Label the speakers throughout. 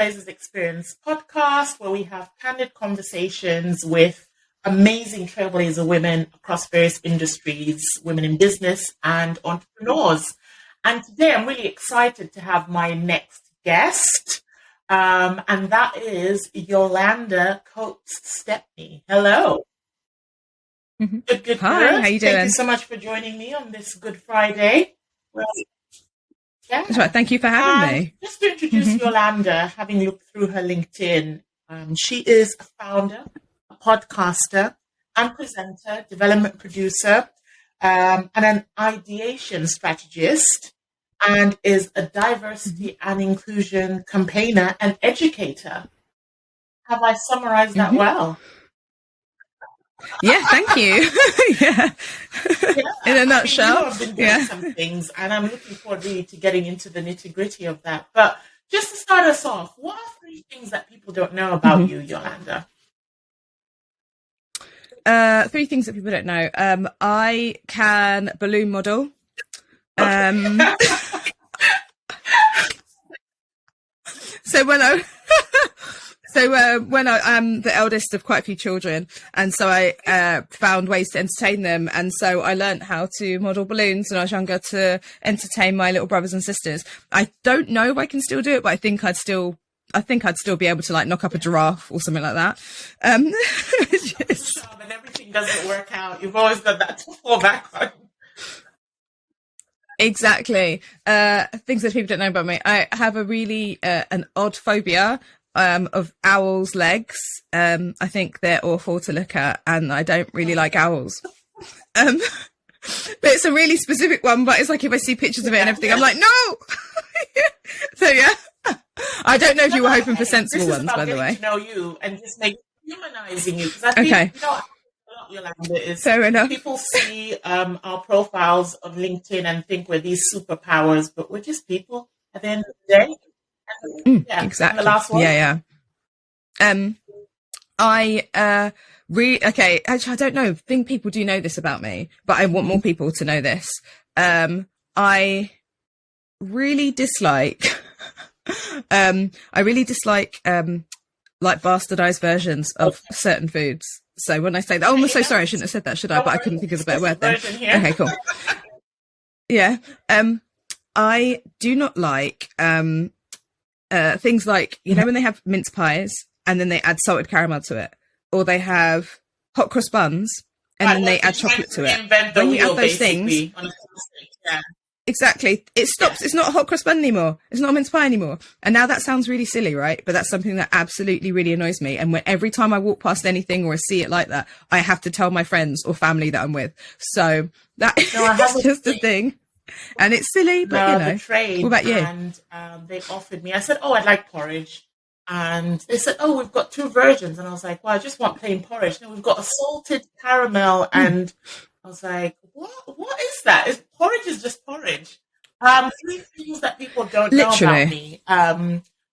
Speaker 1: Trailblazers Experience podcast, where we have candid conversations with amazing trailblazer women across various industries, women in business and entrepreneurs. And today I'm really excited to have my next guest, and that is Yolanda Copes Stepney. Hello. Good.
Speaker 2: Hi, how you doing?
Speaker 1: Thank you so much for joining me on this Good Friday. Well, yeah.
Speaker 2: That's right. Thank you for having me.
Speaker 1: Just to introduce Yolanda, having looked through her LinkedIn, she is a founder, a podcaster, and presenter, development producer, and an ideation strategist, and is a diversity and inclusion campaigner and educator. Have I summarized that well?
Speaker 2: Yeah, thank you. Yeah. In a nutshell.
Speaker 1: I've been doing some things, and I'm looking forward really to getting into the nitty-gritty of that. But just to start us off, what are 3 things that people don't know about you, Yolanda?
Speaker 2: 3 things that people don't know. I can balloon model. So when I'm the eldest of quite a few children, and so I found ways to entertain them, and so I learned how to model balloons when I was younger to entertain my little brothers and sisters. I don't know if I can still do it, but I think I'd still be able to like knock up a giraffe or something like that.
Speaker 1: And everything doesn't work out. You've always got that to fall back on.
Speaker 2: Exactly. Things that people don't know about me. I have a really an odd phobia of owls' legs. I think they're awful to look at, and I don't really like owls. But it's a really specific one, but it's like if I see pictures of it and everything, I'm like, no! So yeah. I don't know if you were hoping for sensible ones, by the way.
Speaker 1: To know you and just make humanizing you. Because I think, Yolanda, is
Speaker 2: fair enough.
Speaker 1: People see our profiles on LinkedIn and think we're these superpowers, but we're just people at the end of the day.
Speaker 2: Exactly.
Speaker 1: And the last one.
Speaker 2: Okay, actually, I don't know. I think people do know this about me, but I want more people to know this. I really dislike like bastardized versions of certain foods. So when I say that, I'm so sorry, I shouldn't have said that, should I? But I couldn't think of a better word then. Okay, cool. Yeah. I do not like things like, when they have mince pies and then they add salted caramel to it, or they have hot cross buns and then they add chocolate to it. When you add those things, exactly, it stops. It's not a hot cross bun anymore. It's not a mince pie anymore. And now that sounds really silly, right? But that's something that absolutely really annoys me. And every time I walk past anything or I see it like that, I have to tell my friends or family that I'm with. So that is just the thing. And it's silly, but
Speaker 1: what
Speaker 2: about you?
Speaker 1: And they offered me, I said, I'd like porridge. And they said, we've got 2 versions. And I was like, well, I just want plain porridge. No, we've got a salted caramel. And I was like, what is that? Porridge is just porridge. 3 things that people don't know about me.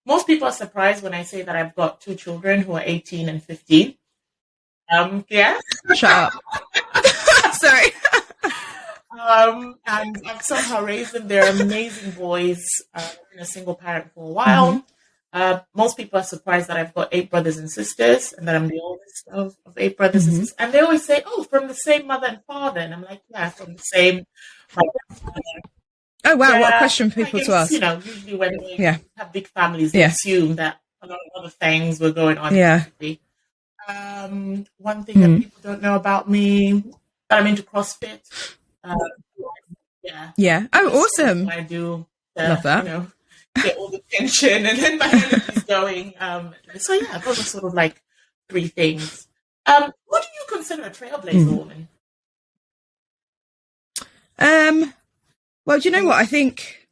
Speaker 1: Most people are surprised when I say that I've got 2 children who are 18 and 15. Yeah.
Speaker 2: Shut up. Sorry.
Speaker 1: And I've somehow raised them. They're amazing boys. I've been a single parent for a while. Most people are surprised that I've got 8 brothers and sisters, and that I'm the oldest of 8 brothers and sisters. And they always say, from the same mother and father. And I'm like, yeah, from the same mother and father.
Speaker 2: Oh, wow. What a question for people to ask.
Speaker 1: Usually when they have big families, they assume that a lot of other things were going on.
Speaker 2: Yeah.
Speaker 1: One thing that people don't know about me, that I'm into CrossFit.
Speaker 2: Yeah. Oh, awesome.
Speaker 1: I do.
Speaker 2: Love that.
Speaker 1: Get all the tension and then my energy's going. So yeah, those are sort of like 3 things. What do you consider a trailblazer woman?
Speaker 2: Well, do you know what? I think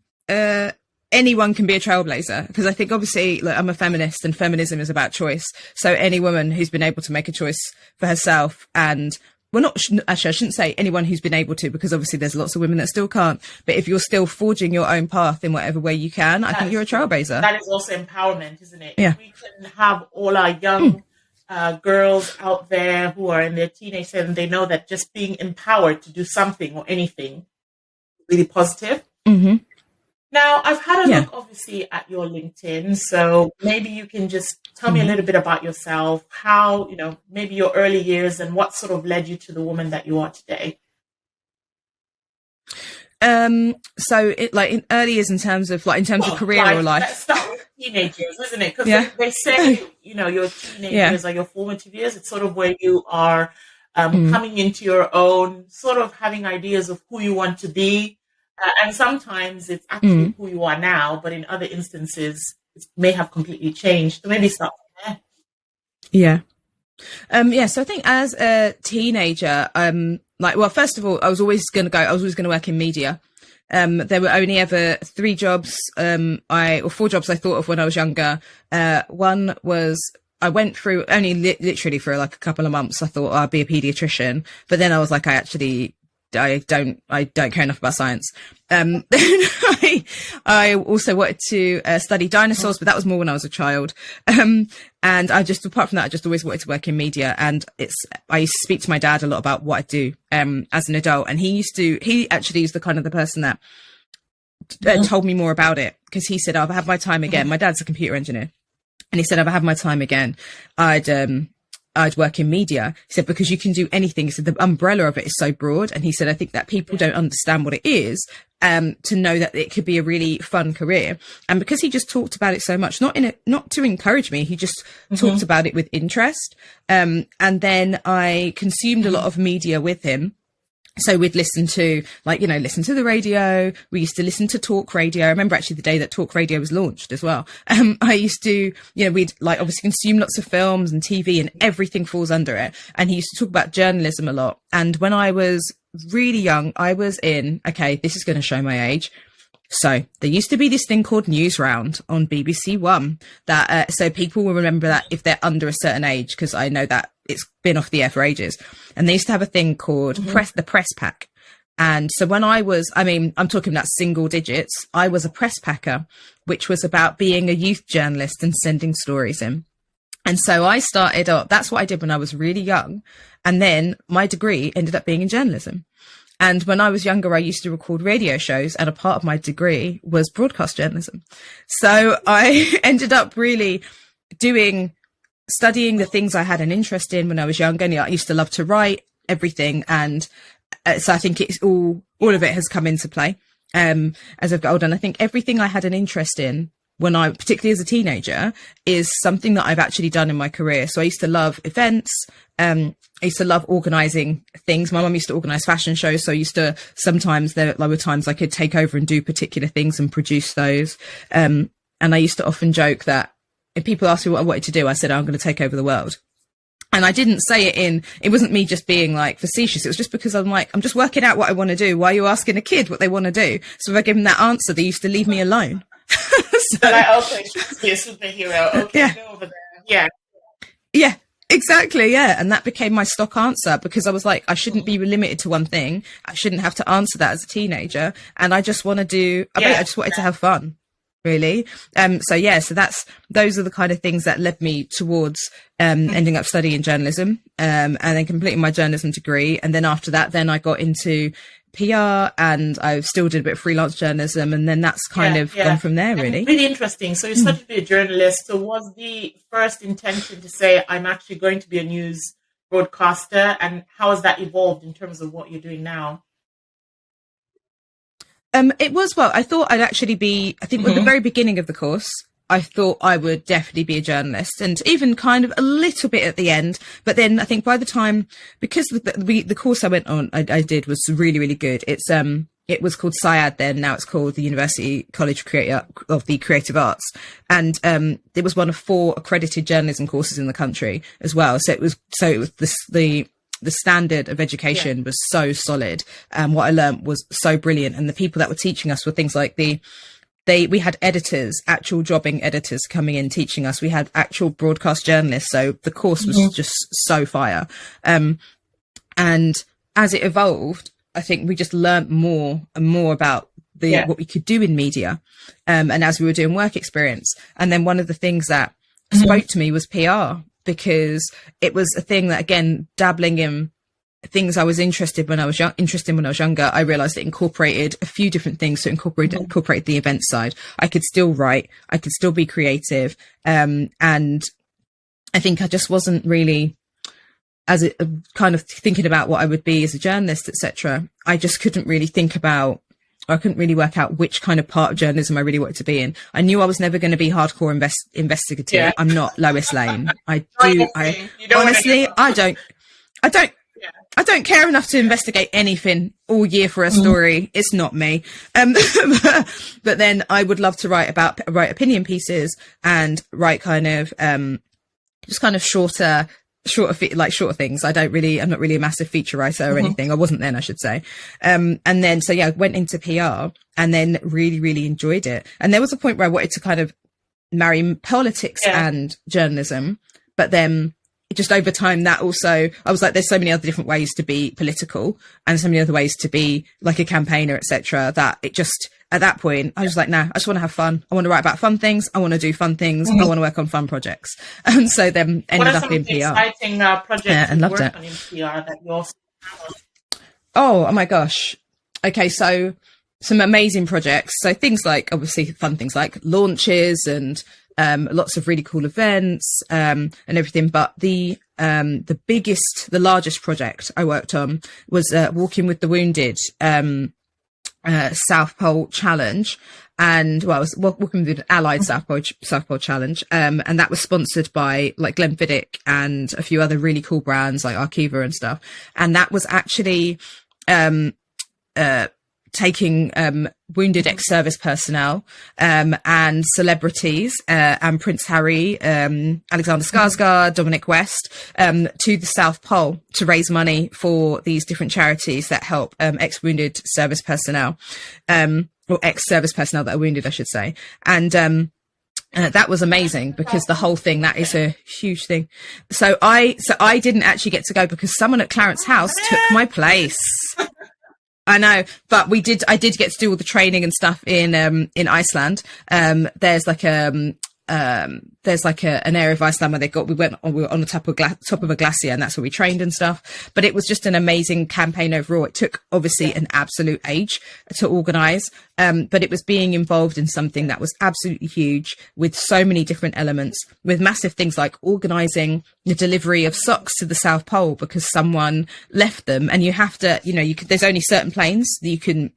Speaker 2: anyone can be a trailblazer, because I think obviously I'm a feminist and feminism is about choice. So any woman who's been able to make a choice for herself, and actually, I shouldn't say anyone who's been able to, because obviously there's lots of women that still can't. But if you're still forging your own path in whatever way you can, I think you're a trailblazer.
Speaker 1: That is also empowerment, isn't it?
Speaker 2: Yeah.
Speaker 1: If we can have all our young girls out there who are in their teenage years and they know that just being empowered to do something or anything is really positive.
Speaker 2: Mm-hmm.
Speaker 1: Now, I've had a look, obviously, at your LinkedIn. So maybe you can just tell me a little bit about yourself, how, maybe your early years and what sort of led you to the woman that you are today.
Speaker 2: So in early years, in terms of career or life.
Speaker 1: Let's start with teenagers, isn't it? Because they say, your teenagers are your formative years. It's sort of where you are coming into your own, sort of having ideas of who you want to be. And sometimes it's actually who you are now, but in other instances, it may have completely changed. So maybe start from
Speaker 2: there. Yeah. So I think as a teenager, first of all, I was always going to work in media. There were only ever 3 jobs, or 4 jobs I thought of when I was younger. One was, I went through only literally for like a couple of months. I thought I'd be a pediatrician, but then I was like, I don't care enough about science. Then I also wanted to study dinosaurs, but that was more when I was a child. And apart from that, I just always wanted to work in media. And I used to speak to my dad a lot about what I do, as an adult. And he actually is the kind of the person that told me more about it, because he said, I'll have my time again. My dad's a computer engineer. And he said, if I have my time again, I'd work in media. He said, because you can do anything. He said, the umbrella of it is so broad. And he said, I think that people don't understand what it is, to know that it could be a really fun career. And because he just talked about it so much, not to encourage me, he just talked about it with interest. And then I consumed a lot of media with him. So we'd listen to the radio. We used to listen to talk radio. I remember actually the day that talk radio was launched as well. I used to, we'd obviously consume lots of films and TV, and everything falls under it. And he used to talk about journalism a lot. And when I was really young, I was this is going to show my age. So there used to be this thing called News Round on BBC One that, so people will remember that if they're under a certain age, because I know that it's been off the air for ages. And they used to have a thing called the press pack. And so when I'm talking about single digits, I was a press packer, which was about being a youth journalist and sending stories in. And so I started up, that's what I did when I was really young. And then my degree ended up being in journalism. And when I was younger, I used to record radio shows, and a part of my degree was broadcast journalism. So I ended up really studying the things I had an interest in when I was younger. And I used to love to write everything. And so I think it's all of it has come into play as I've got older. And I think everything I had an interest in particularly as a teenager, is something that I've actually done in my career. So I used to love events. I used to love organizing things. My mum used to organize fashion shows. So I used to, sometimes there were times I could take over and do particular things and produce those. And I used to often joke that if people asked me what I wanted to do, I said, I'm going to take over the world. And I didn't say it wasn't me just being facetious. It was just because I'm just working out what I want to do. Why are you asking a kid what they want to do? So if I give them that answer, they used to leave me alone.
Speaker 1: So, okay, she's be a superhero. Okay, go over there.
Speaker 2: Yeah, exactly. Yeah. And that became my stock answer, because I was like, I shouldn't be limited to one thing. I shouldn't have to answer that as a teenager. And I just want to I just wanted to have fun, really. So those are the kind of things that led me towards ending up studying journalism, and then completing my journalism degree. And then after that, then I got into PR, and I still did a bit of freelance journalism, and then that's kind of gone from there, really.
Speaker 1: And really interesting. So you studied to be a journalist. So was the first intention to say, I'm actually going to be a news broadcaster, and how has that evolved in terms of what you're doing now?
Speaker 2: It was, I thought I'd actually be, I think at the very beginning of the course, I thought I would definitely be a journalist, and even kind of a little bit at the end. But then I think by the time, because the course I went on, I did was really, really good. It was called SciAD then. Now it's called the University College of the Creative Arts. And, it was one of 4 accredited journalism courses in the country as well. So it was the standard of education was so solid. What I learned was so brilliant. And the people that were teaching us were things like we had editors, actual jobbing editors coming in teaching us. We had actual broadcast journalists. So the course was just so fire. And as it evolved, I think we just learned more and more about what we could do in media. And as we were doing work experience. And then one of the things that spoke to me was PR, because it was a thing that, again, dabbling in things I was interested when I was younger, I realized it incorporated a few different things. So incorporate the event side. I could still write, I could still be creative. And I think I just wasn't really, kind of thinking about what I would be as a journalist, etc. I just couldn't really I couldn't really work out which kind of part of journalism I really wanted to be in. I knew I was never going to be hardcore investigative. Yeah. I'm not Lois Lane. I don't care enough to investigate anything all year for a story. It's not me. But then I would love to write opinion pieces and write kind of, just kind of shorter things. I'm not really a massive feature writer or anything. I wasn't then, I should say. And then, so yeah, I went into PR and then really, really enjoyed it. And there was a point where I wanted to kind of marry politics and journalism, but then just over time that also, I was like, there's so many other different ways to be political and so many other ways to be like a campaigner, etc., that it just, at that point, I was like, nah, I just want to have fun. I want to write about fun things. I want to do fun things. I want to work on fun projects. And so then ended up in PR.
Speaker 1: Exciting projects
Speaker 2: and loved it.
Speaker 1: On in PR that you also
Speaker 2: oh my gosh. Okay, so some amazing projects. So things like, obviously fun things like launches and lots of really cool events and everything. But the largest project I worked on was Walking with the Wounded South Pole Challenge. And well, I was walking with the Allied South Pole Challenge, and that was sponsored by like Glenfiddich and a few other really cool brands like Arkiva and stuff. And that was actually taking wounded ex-service personnel and celebrities and Prince Harry, Alexander Skarsgård, Dominic West to the South Pole to raise money for these different charities that help ex-wounded service personnel, or ex-service personnel that are wounded, I should say. And that was amazing because the whole thing, that is a huge thing. So I didn't actually get to go because someone at Clarence House took my place. I know, but I did get to do all the training and stuff in Iceland. There's like an area of Iceland where we were on the top of a glacier, and that's where we trained and stuff. But it was just an amazing campaign overall. It took obviously an absolute age to organize, but it was being involved in something that was absolutely huge with so many different elements, with massive things like organizing the delivery of socks to the South Pole because someone left them, and you have to, there's only certain planes that you can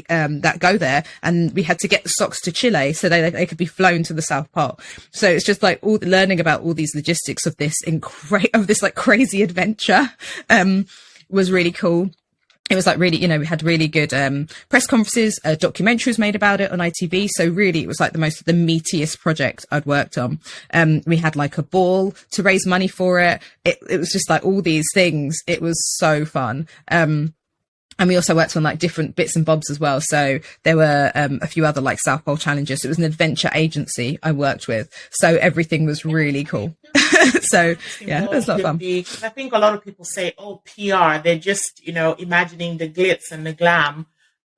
Speaker 2: that go there, and we had to get the socks to Chile so they could be flown to the South Pole. So it's just like learning about all these logistics of this like crazy adventure was really cool. It was like really, we had really good press conferences, documentaries made about it on ITV. So really, it was like the meatiest project I'd worked on. We had like a ball to raise money for it. It was just like all these things. It was so fun. And we also worked on like different bits and bobs as well. So there were a few other like South Pole challenges. It was an adventure agency I worked with. So everything was really cool. So yeah, it was a lot of fun.
Speaker 1: I think a lot of people say, oh, PR, they're just, imagining the glitz and the glam.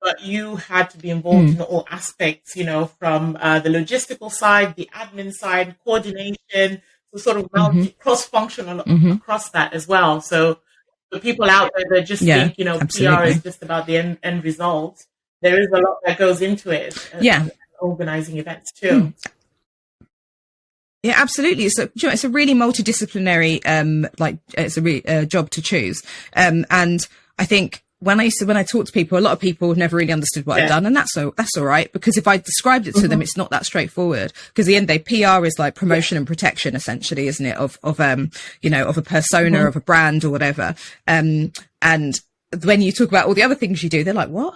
Speaker 1: But you had to be involved in all aspects, from the logistical side, the admin side, coordination, so sort of cross-functional across that as well. So the people out there that just think, absolutely. PR is just about the end result. There is a lot that goes into it. Organizing events too.
Speaker 2: Yeah, absolutely. So it's a really multidisciplinary, it's a job to choose. And I think when I talk to people, a lot of people have never really understood what I've done, and that's all right, because if I described it to them, it's not that straightforward. Because at the end of the day, PR is like promotion and protection, essentially, isn't it? Of a persona, of a brand or whatever. And when you talk about all the other things you do, they're like, what?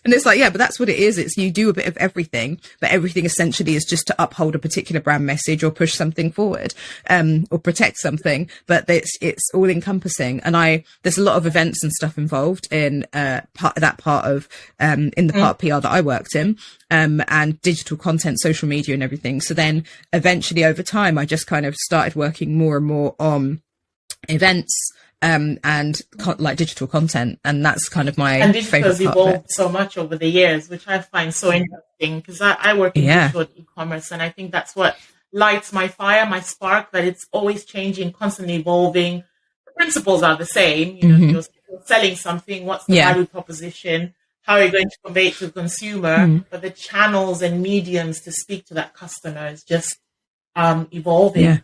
Speaker 2: And it's like, yeah, but that's what it is. It's you do a bit of everything, but everything essentially is just to uphold a particular brand message or push something forward, or protect something. But it's all encompassing. And there's a lot of events and stuff involved in part of part of PR that I worked in, and digital content, social media, and everything. So then eventually over time, I just kind of started working more and more on events. And like digital content, and that's kind of my favorite part. And digital has evolved
Speaker 1: so much over the years, which I find so interesting, because I work in digital e-commerce, and I think that's what lights my fire, my spark, that it's always changing, constantly evolving. principles are the same. You know, you're selling something. What's the value proposition? How are you going to convey it to the consumer? But the channels and mediums to speak to that customer is just evolving.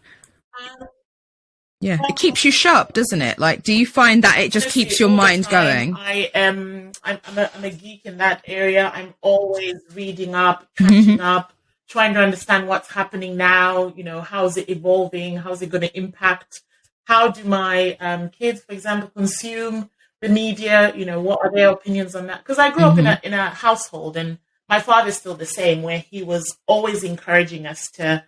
Speaker 2: Yeah, it keeps you sharp, doesn't it? Like, do you find that it just keeps your mind going?
Speaker 1: I'm a geek in that area. I'm always reading up, catching up, trying to understand what's happening now. You know, how's it evolving? How's it going to impact? How do my kids, for example, consume the media? You know, what are their opinions on that? Because I grew up in a household, and my father's still the same, where he was always encouraging us to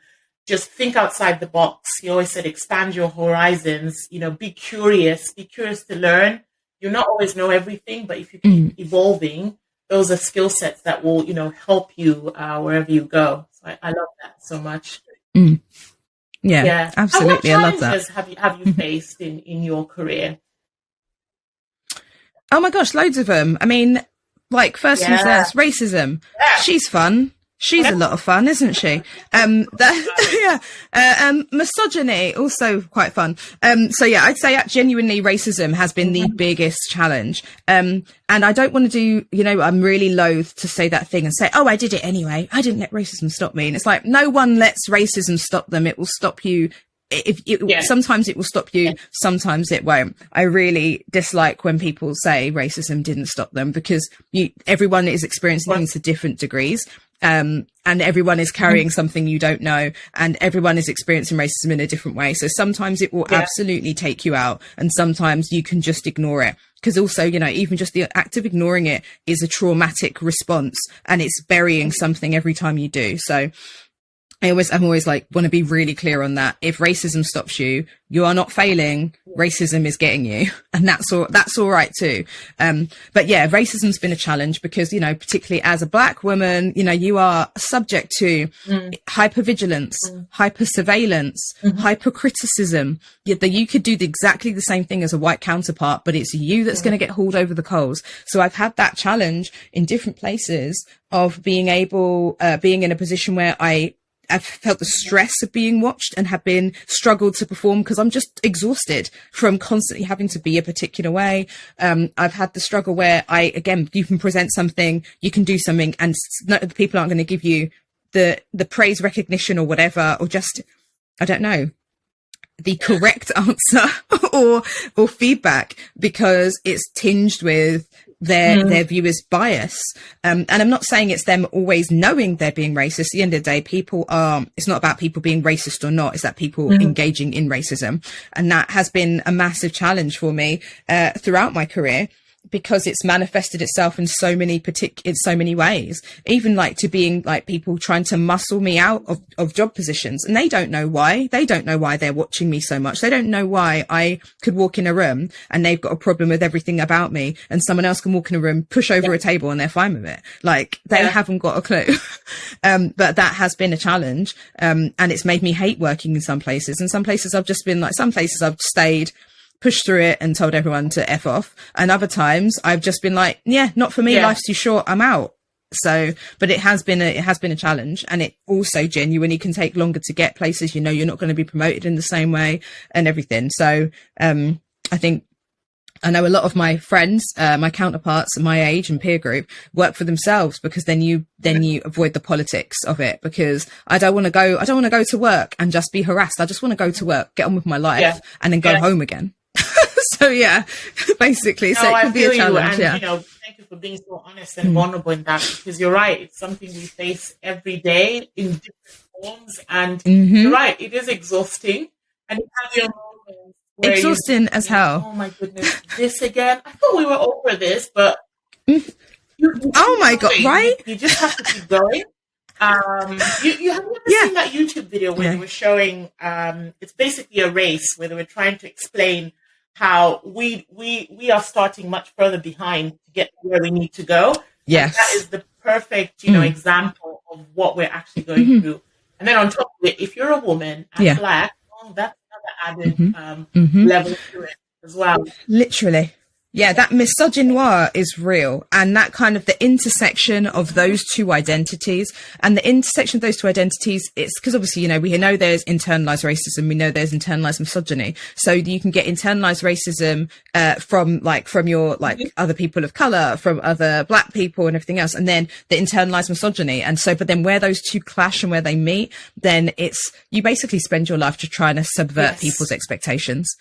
Speaker 1: just think outside the box. He always said, expand your horizons, you know, be curious to learn. You'll not always know everything, but if you keep evolving, those are skill sets that will, you know, help you wherever you go. So I love that so much.
Speaker 2: Yeah, absolutely. I love that.
Speaker 1: What have you faced in your career?
Speaker 2: Oh my gosh, loads of them. I mean, like, first things first, racism. She's fun. She's a lot of fun, isn't she? Misogyny, also quite fun. So yeah, I'd say genuinely racism has been the biggest challenge. And I don't want to do, you know, I'm really loath to say that thing and say, oh, I did it anyway. I didn't let racism stop me. And it's like, no one lets racism stop them. It will stop you. Sometimes it will stop you, sometimes it won't. I really dislike when people say racism didn't stop them, because everyone is experiencing things to different degrees. And everyone is carrying something you don't know, and everyone is experiencing racism in a different way. So sometimes it will absolutely take you out, and sometimes you can just ignore it. Because also, you know, even just the act of ignoring it is a traumatic response, and it's burying something every time you do. So I'm always like, want to be really clear on that. If racism stops you, you are not failing. Racism is getting you, and that's all right too. But yeah, racism's been a challenge because, you know, particularly as a Black woman, you know, you are subject to hypervigilance, hypersurveillance, hypercriticism. You could do exactly the same thing as a white counterpart, but it's you that's going to get hauled over the coals. So I've had that challenge in different places of being in a position where I've felt the stress of being watched and have been struggled to perform because I'm just exhausted from constantly having to be a particular way. I've had the struggle where you can present something, you can do something, and people aren't going to give you the praise, recognition, or whatever, or just, I don't know, the correct answer or feedback, because it's tinged with their viewers' bias. And I'm not saying it's them always knowing they're being racist. At the end of the day, it's not about people being racist or not, it's that people engaging in racism. And that has been a massive challenge for me throughout my career, because it's manifested itself in so many ways, even like to being like people trying to muscle me out of job positions, and they don't know why they're watching me so much. They don't know why I could walk in a room and they've got a problem with everything about me, and someone else can walk in a room, push over a table, and they're fine with it. Like, they haven't got a clue. But that has been a challenge. And it's made me hate working in some places, and some places I've stayed, pushed through it and told everyone to F off. And other times I've just been like, yeah, not for me. Life's too short. I'm out. So, but it has been a challenge, and it also genuinely can take longer to get places. You know, you're not going to be promoted in the same way and everything. So, I know a lot of my friends, my counterparts my age and peer group, work for themselves, because then you avoid the politics of it, because I don't want to go to work and just be harassed. I just want to go to work, get on with my life, and then go home again. So yeah, basically, so it can be a challenge.
Speaker 1: You know, thank you for being so honest and vulnerable in that, because you're right. It's something we face every day in different forms, and you're right. It is exhausting, and you have your moments where
Speaker 2: exhausting as hell.
Speaker 1: Oh my goodness, this again. I thought we were over this, but
Speaker 2: oh my god, right?
Speaker 1: You just have to keep going. You have never seen that YouTube video where they were showing it's basically a race where they were trying to explain how we are starting much further behind to get where we need to go.
Speaker 2: Yes.
Speaker 1: And that is the perfect, example of what we're actually going through. And then on top of it, if you're a woman and Black, that's another added level to it as well.
Speaker 2: Literally. Yeah, that misogynoir is real. And that kind of the intersection of those two identities, and the intersection of those two identities, it's because obviously, you know, we know there's internalized racism. We know there's internalized misogyny. So you can get internalized racism, from your, other people of color, from other black people and everything else. And then the internalized misogyny. And so, but then where those two clash and where they meet, then you basically spend your life to trying to subvert people's expectations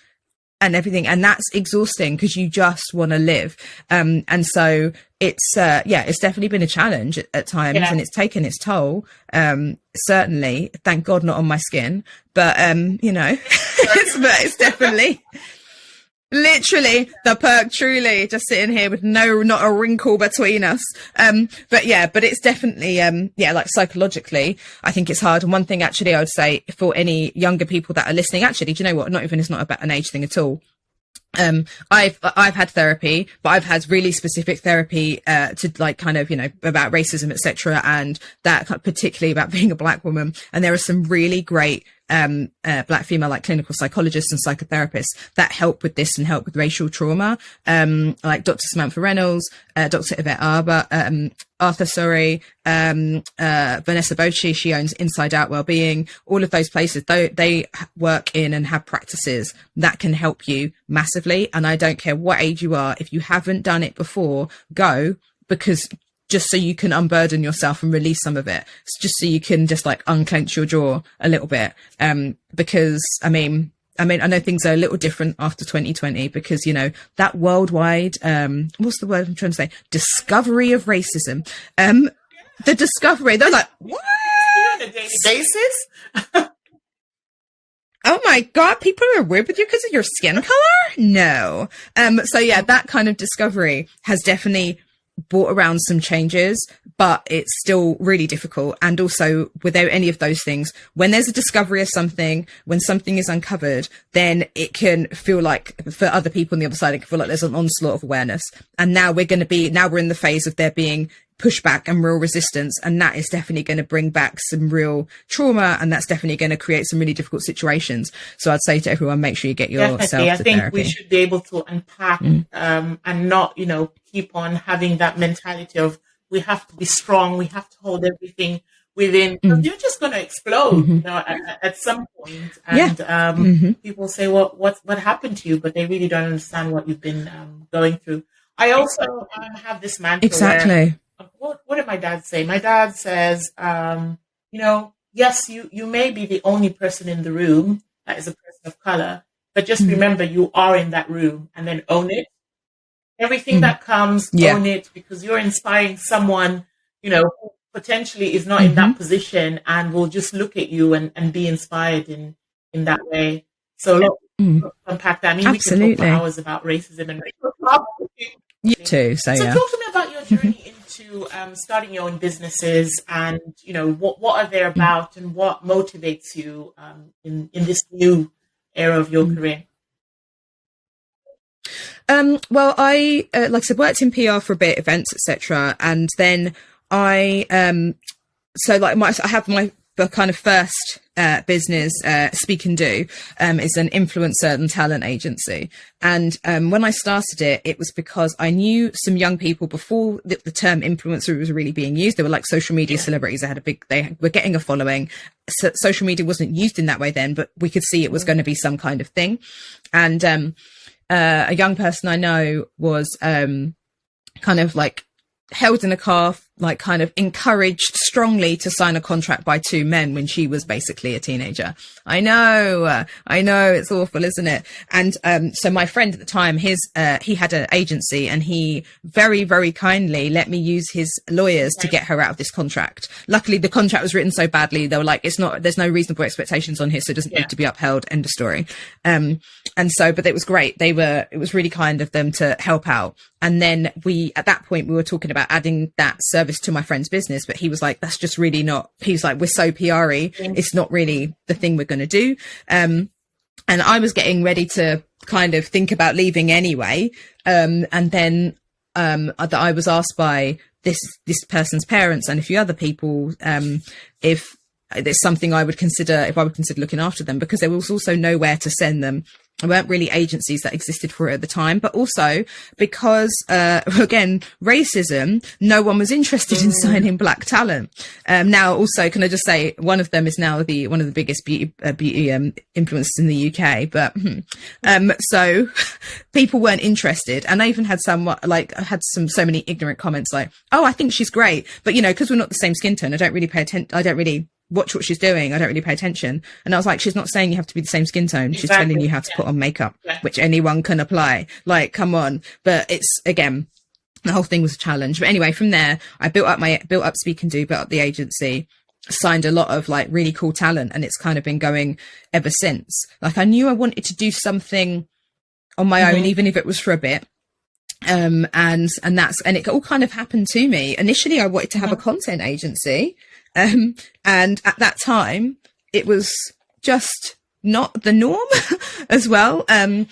Speaker 2: and everything, and that's exhausting because you just want to live, and so it's definitely been a challenge at times, and it's taken its toll. Certainly, thank God, not on my skin, but it's definitely. Literally the perk, truly, just sitting here with not a wrinkle between us. But it's definitely, psychologically, I think it's hard. And one thing actually I would say for any younger people that are listening, actually, do you know what? It's not about an age thing at all. I've had therapy, but I've had really specific therapy, to about racism, etc. And that particularly about being a black woman. And there are some really great, black female clinical psychologists and psychotherapists that help with this and help with racial trauma, like Dr. Samantha Reynolds, Dr. Yvette Arthur, Vanessa Bocci. She owns Inside Out Wellbeing. All of those places, they work in and have practices that can help you massively. And I don't care what age you are, if you haven't done it before, go, because just so you can unburden yourself and release some of it. It's just so you can just unclench your jaw a little bit. Because I know things are a little different after 2020 because, that worldwide, what's the word I'm trying to say? Discovery of racism. The discovery, they're like, what?
Speaker 1: On a daily basis?
Speaker 2: Oh my God, people are weird with you because of your skin color? No. That kind of discovery has definitely brought around some changes, but it's still really difficult. And also, without any of those things, when there's a discovery of something, when something is uncovered, then it can feel like, for other people on the other side, it can feel like there's an onslaught of awareness. And now we're in the phase of there being pushback and real resistance, and that is definitely going to bring back some real trauma, and that's definitely going to create some really difficult situations. So I'd say to everyone, make sure you get yourself to therapy.
Speaker 1: I think we should be able to unpack and not keep on having that mentality of we have to be strong, we have to hold everything within. You're just going to explode at some point. And people say, well, what happened to you? But they really don't understand what you've been going through. I also have this mantra.
Speaker 2: Exactly.
Speaker 1: What did my dad say? My dad says, yes, you may be the only person in the room that is a person of color, but just remember you are in that room, and then own it. Everything that comes, own it, because you're inspiring someone, who potentially is not in that position and will just look at you and be inspired in that way. So let's unpack that. We can talk for hours about racism and racial problems.
Speaker 2: You too. So
Speaker 1: talk to me about your journey into starting your own businesses, and what are they about, and what motivates you in this new era of your career.
Speaker 2: Well, I like I said, worked in PR for a bit, events, etc., and then I I have the kind of first business, Speak&Do, is an influencer and talent agency. And when I started it, it was because I knew some young people before the term influencer was really being used. They were like social media celebrities. They were getting a following. So social media wasn't used in that way then, but we could see it was going to be some kind of thing. And a young person I know was kind of held in a car, kind of encouraged strongly to sign a contract by two men when she was basically a teenager. I know, it's awful, isn't it? And so my friend at the time, he had an agency, and he very, very kindly let me use his lawyers to get her out of this contract. Luckily, the contract was written so badly, they were like, there's no reasonable expectations on here, so it doesn't need to be upheld, end of story. But it was great. It was really kind of them to help out. And then at that point, we were talking about adding that service to my friend's business, but he was like, that's just really not, he was like, we're so PR-y, it's not really the thing we're going to do. And I was getting ready to kind of think about leaving anyway. And then I was asked by this person's parents and a few other people if there's something I would consider looking after them, because there was also nowhere to send them There weren't really agencies that existed for it at the time, but also because, again, racism, no one was interested in signing black talent. Now also, can I just say, one of them is now one of the biggest beauty influencers in the UK, but, so people weren't interested. And I even had so many ignorant comments like, oh, I think she's great, but cause we're not the same skin tone, I don't really pay attention. I don't really watch what she's doing. I don't really pay attention. And I was like, she's not saying you have to be the same skin tone. She's telling you how to put on makeup, which anyone can apply. Like, come on. But it's, again, the whole thing was a challenge. But anyway, from there, I built up Speak&Do, built up the agency, signed a lot of like really cool talent. And it's kind of been going ever since. Like, I knew I wanted to do something on my own, even if it was for a bit. And it all kind of happened to me. Initially, I wanted to have a content agency. And at that time, it was just not the norm as well. And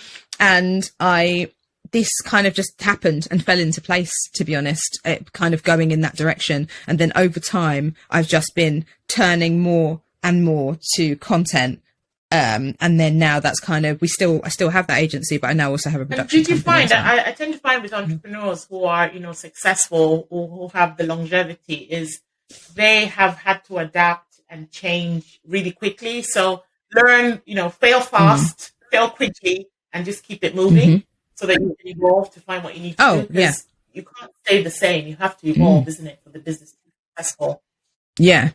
Speaker 2: this kind of just happened and fell into place, to be honest, it kind of going in that direction. And then over time, I've just been turning more and more to content. And then now that's kind of, I still have that agency, but I now also have a production.
Speaker 1: Did you find that I tend to find with entrepreneurs who are, successful or who have the longevity is they have had to adapt and change really quickly. So learn, fail fast, fail quickly, and just keep it moving so that you can evolve to find what you need to do.
Speaker 2: Yeah.
Speaker 1: You can't stay the same. You have to evolve, isn't it, for the business to be successful?
Speaker 2: Yeah.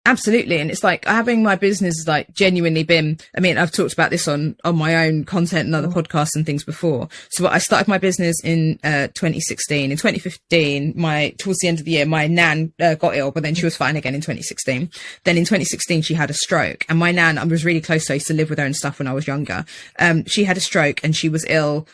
Speaker 2: Absolutely. And it's like having my business like genuinely been, I mean, I've talked about this on my own content and other podcasts and things before. So I started my business in 2016. In 2015, towards the end of the year, my nan got ill, but then she was fine again in 2016. Then in 2016, she had a stroke, and my nan, I was really close to her. I used to live with her and stuff when I was younger. She had a stroke and she was ill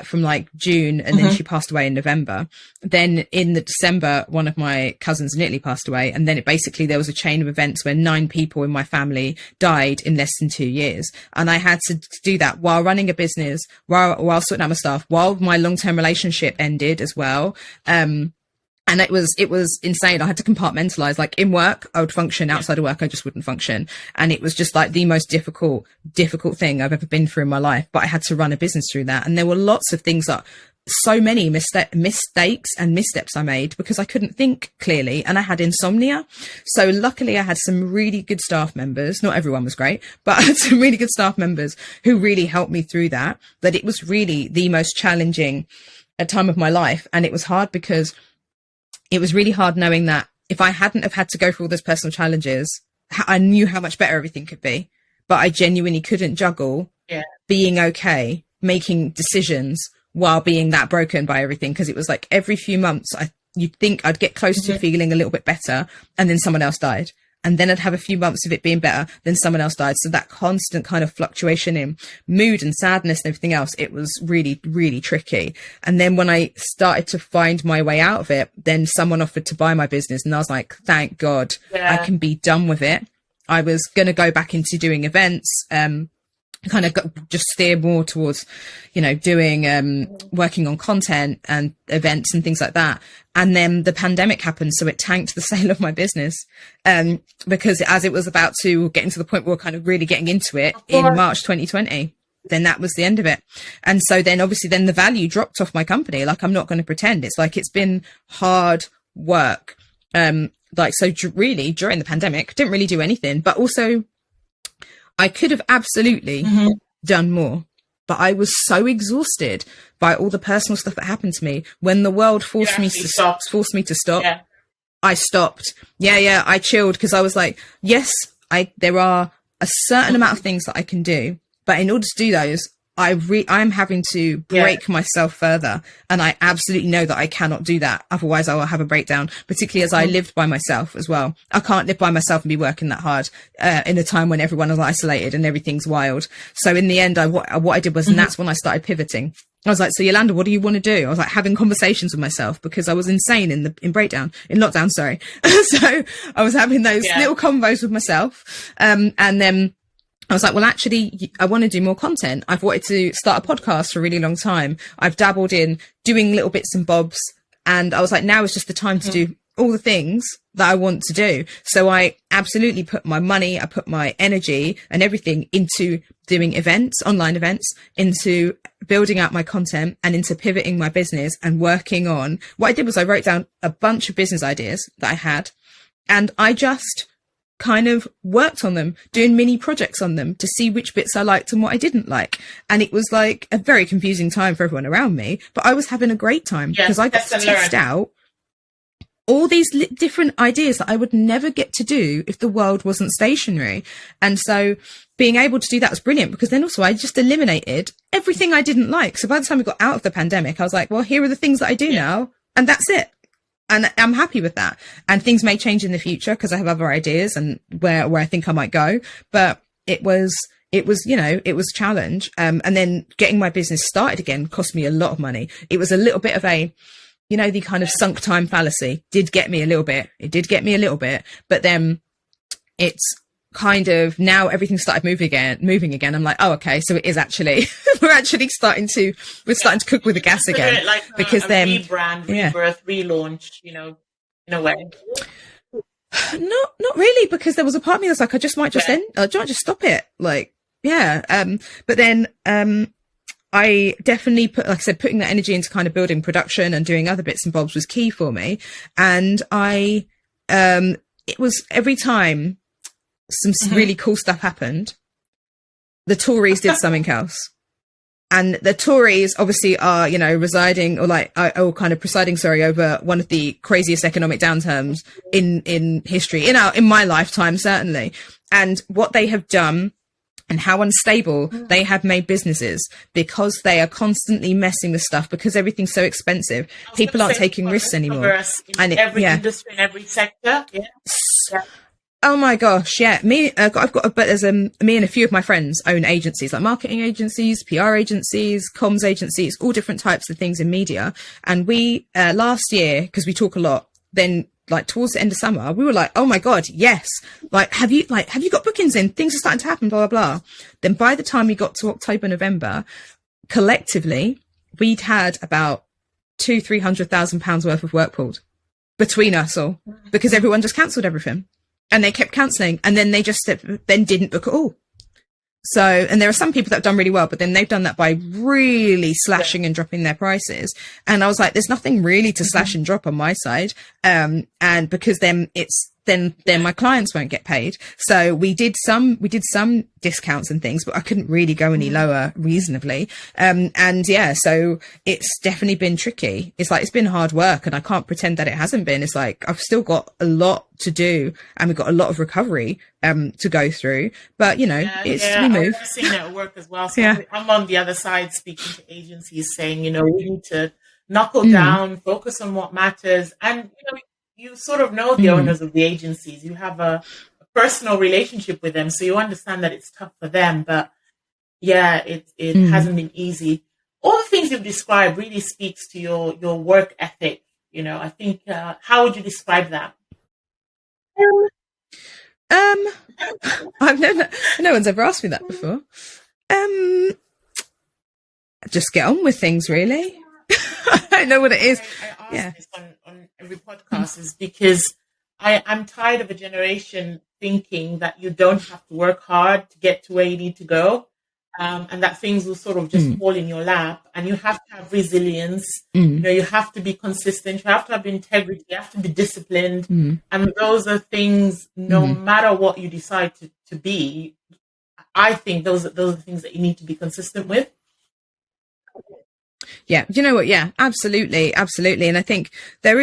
Speaker 2: from like June, and then she passed away in November. Then in the December, one of my cousins in Italy passed away. And then there was a chain of events where 9 people in my family died in less than 2 years. And I had to do that while running a business, while sorting out my stuff, while my long-term relationship ended as well. And it was insane. I had to compartmentalize. Like in work, I would function. Outside of work, I just wouldn't function. And it was just like the most difficult thing I've ever been through in my life. But I had to run a business through that. And there were lots of things so many mistakes and missteps I made because I couldn't think clearly and I had insomnia. So luckily I had some really good staff members. Not everyone was great, but I had some really good staff members who really helped me through that. But it was really the most challenging time of my life. And it was hard because it was really hard knowing that if I hadn't have had to go through all those personal challenges, I knew how much better everything could be, but I genuinely couldn't juggle being okay, making decisions while being that broken by everything. Cause it was like every few months, you'd think I'd get close to feeling a little bit better and then someone else died. And then I'd have a few months of it being better, then someone else died. So that constant kind of fluctuation in mood and sadness and everything else, it was really, really tricky. And then when I started to find my way out of it, then someone offered to buy my business. And I was like, thank God, I can be done with it. I was going to go back into doing events, kind of just steer more towards, doing, working on content and events and things like that. And then the pandemic happened. So it tanked the sale of my business. Because as it was about to get into the point where we're kind of really getting into it in March 2020, then that was the end of it. And so then obviously then the value dropped off my company. Like, I'm not going to pretend. It's like, it's been hard work. So really during the pandemic, didn't really do anything, but also I could have absolutely done more, but I was so exhausted by all the personal stuff that happened to me when the world forced me to stop. Yeah. I stopped. Yeah. I chilled because I was like, yes, there are a certain amount of things that I can do, but in order to do those, I'm having to break myself further. And I absolutely know that I cannot do that. Otherwise I will have a breakdown, particularly as I lived by myself as well. I can't live by myself and be working that hard, in a time when everyone is isolated and everything's wild. So in the end, what I did was, and that's when I started pivoting. I was like, so Yolanda, what do you want to do? I was like having conversations with myself because I was insane in lockdown, sorry. So I was having those little convos with myself. And then I was like, well, actually, I want to do more content. I've wanted to start a podcast for a really long time. I've dabbled in doing little bits and bobs. And I was like, now is just the time to do all the things that I want to do. So I absolutely put my money, I put my energy and everything into doing events, online events, into building out my content, and into pivoting my business and working on. What I did was I wrote down a bunch of business ideas that I had, and I just kind of worked on them, doing mini projects on them to see which bits I liked and what I didn't like. And it was like a very confusing time for everyone around me, but I was having a great time because I got to test out all these different ideas that I would never get to do if the world wasn't stationary. And so being able to do that was brilliant, because then also I just eliminated everything I didn't like. So by the time we got out of the pandemic, I was like, well, here are the things that I do now, and that's it. And I'm happy with that. And things may change in the future because I have other ideas and where I think I might go. But it was, you know, it was a challenge. And then getting my business started again cost me a lot of money. It was a little bit of a, you know, the kind of sunk time fallacy did get me a little bit. It did get me a little bit, but then it's kind of now everything started moving again. I'm like, oh, okay. So it is actually, we're starting to cook with the gas again,
Speaker 1: like
Speaker 2: because then
Speaker 1: rebrand, rebirth, relaunch, you know, in a way.
Speaker 2: Not really, because there was a part of me that's like, I just might just stop it. Like, but then, I definitely put, like I said, putting that energy into kind of building production and doing other bits and bobs was key for me. And it was every time some really cool stuff happened, the Tories did something else. And the Tories obviously are, you know, presiding over one of the craziest economic downturns in history, in my lifetime, certainly. And what they have done, and how unstable they have made businesses, because they are constantly messing with stuff, because everything's so expensive. People aren't taking risks anymore.
Speaker 1: In every industry, in every sector. Yeah.
Speaker 2: Oh my gosh, yeah. Me and a few of my friends own agencies, like marketing agencies, PR agencies, comms agencies, all different types of things in media. And we last year, because we talk a lot, then like towards the end of summer, we were like, oh my God, yes. Like, have you got bookings in? Things are starting to happen, blah, blah, blah. Then by the time we got to October, November, collectively, we'd had about £200,000-300,000 worth of work pulled between us all, because everyone just cancelled everything, and they kept cancelling, and then they just then didn't book at all. So, and there are some people that have done really well, but then they've done that by really slashing and dropping their prices. And I was like, there's nothing really to slash and drop on my side. And because then my clients won't get paid. So we did some discounts and things, but I couldn't really go any lower reasonably. So it's definitely been tricky. It's like, it's been hard work, and I can't pretend that it hasn't been. It's like, I've still got a lot to do, and we've got a lot of recovery to go through, but you know, we move.
Speaker 1: I've seen it at work as well. So I'm on the other side speaking to agencies saying, you know, we need to knuckle down, focus on what matters. And you know, you sort of know the owners of the agencies. You have a personal relationship with them, so you understand that it's tough for them. But yeah, it hasn't been easy. All the things you've described really speaks to your work ethic. You know, I think, how would you describe that?
Speaker 2: No one's ever asked me that before. Just get on with things, really. I don't know what it is.
Speaker 1: I ask this on every podcast is because I'm tired of a generation thinking that you don't have to work hard to get to where you need to go, and that things will sort of just fall in your lap, and you have to have resilience. You know, you have to be consistent, you have to have integrity, you have to be disciplined, and those are things, no matter what you decide to be, I think those are the things that you need to be consistent with.
Speaker 2: Yeah, you know what? Yeah, absolutely. And I think there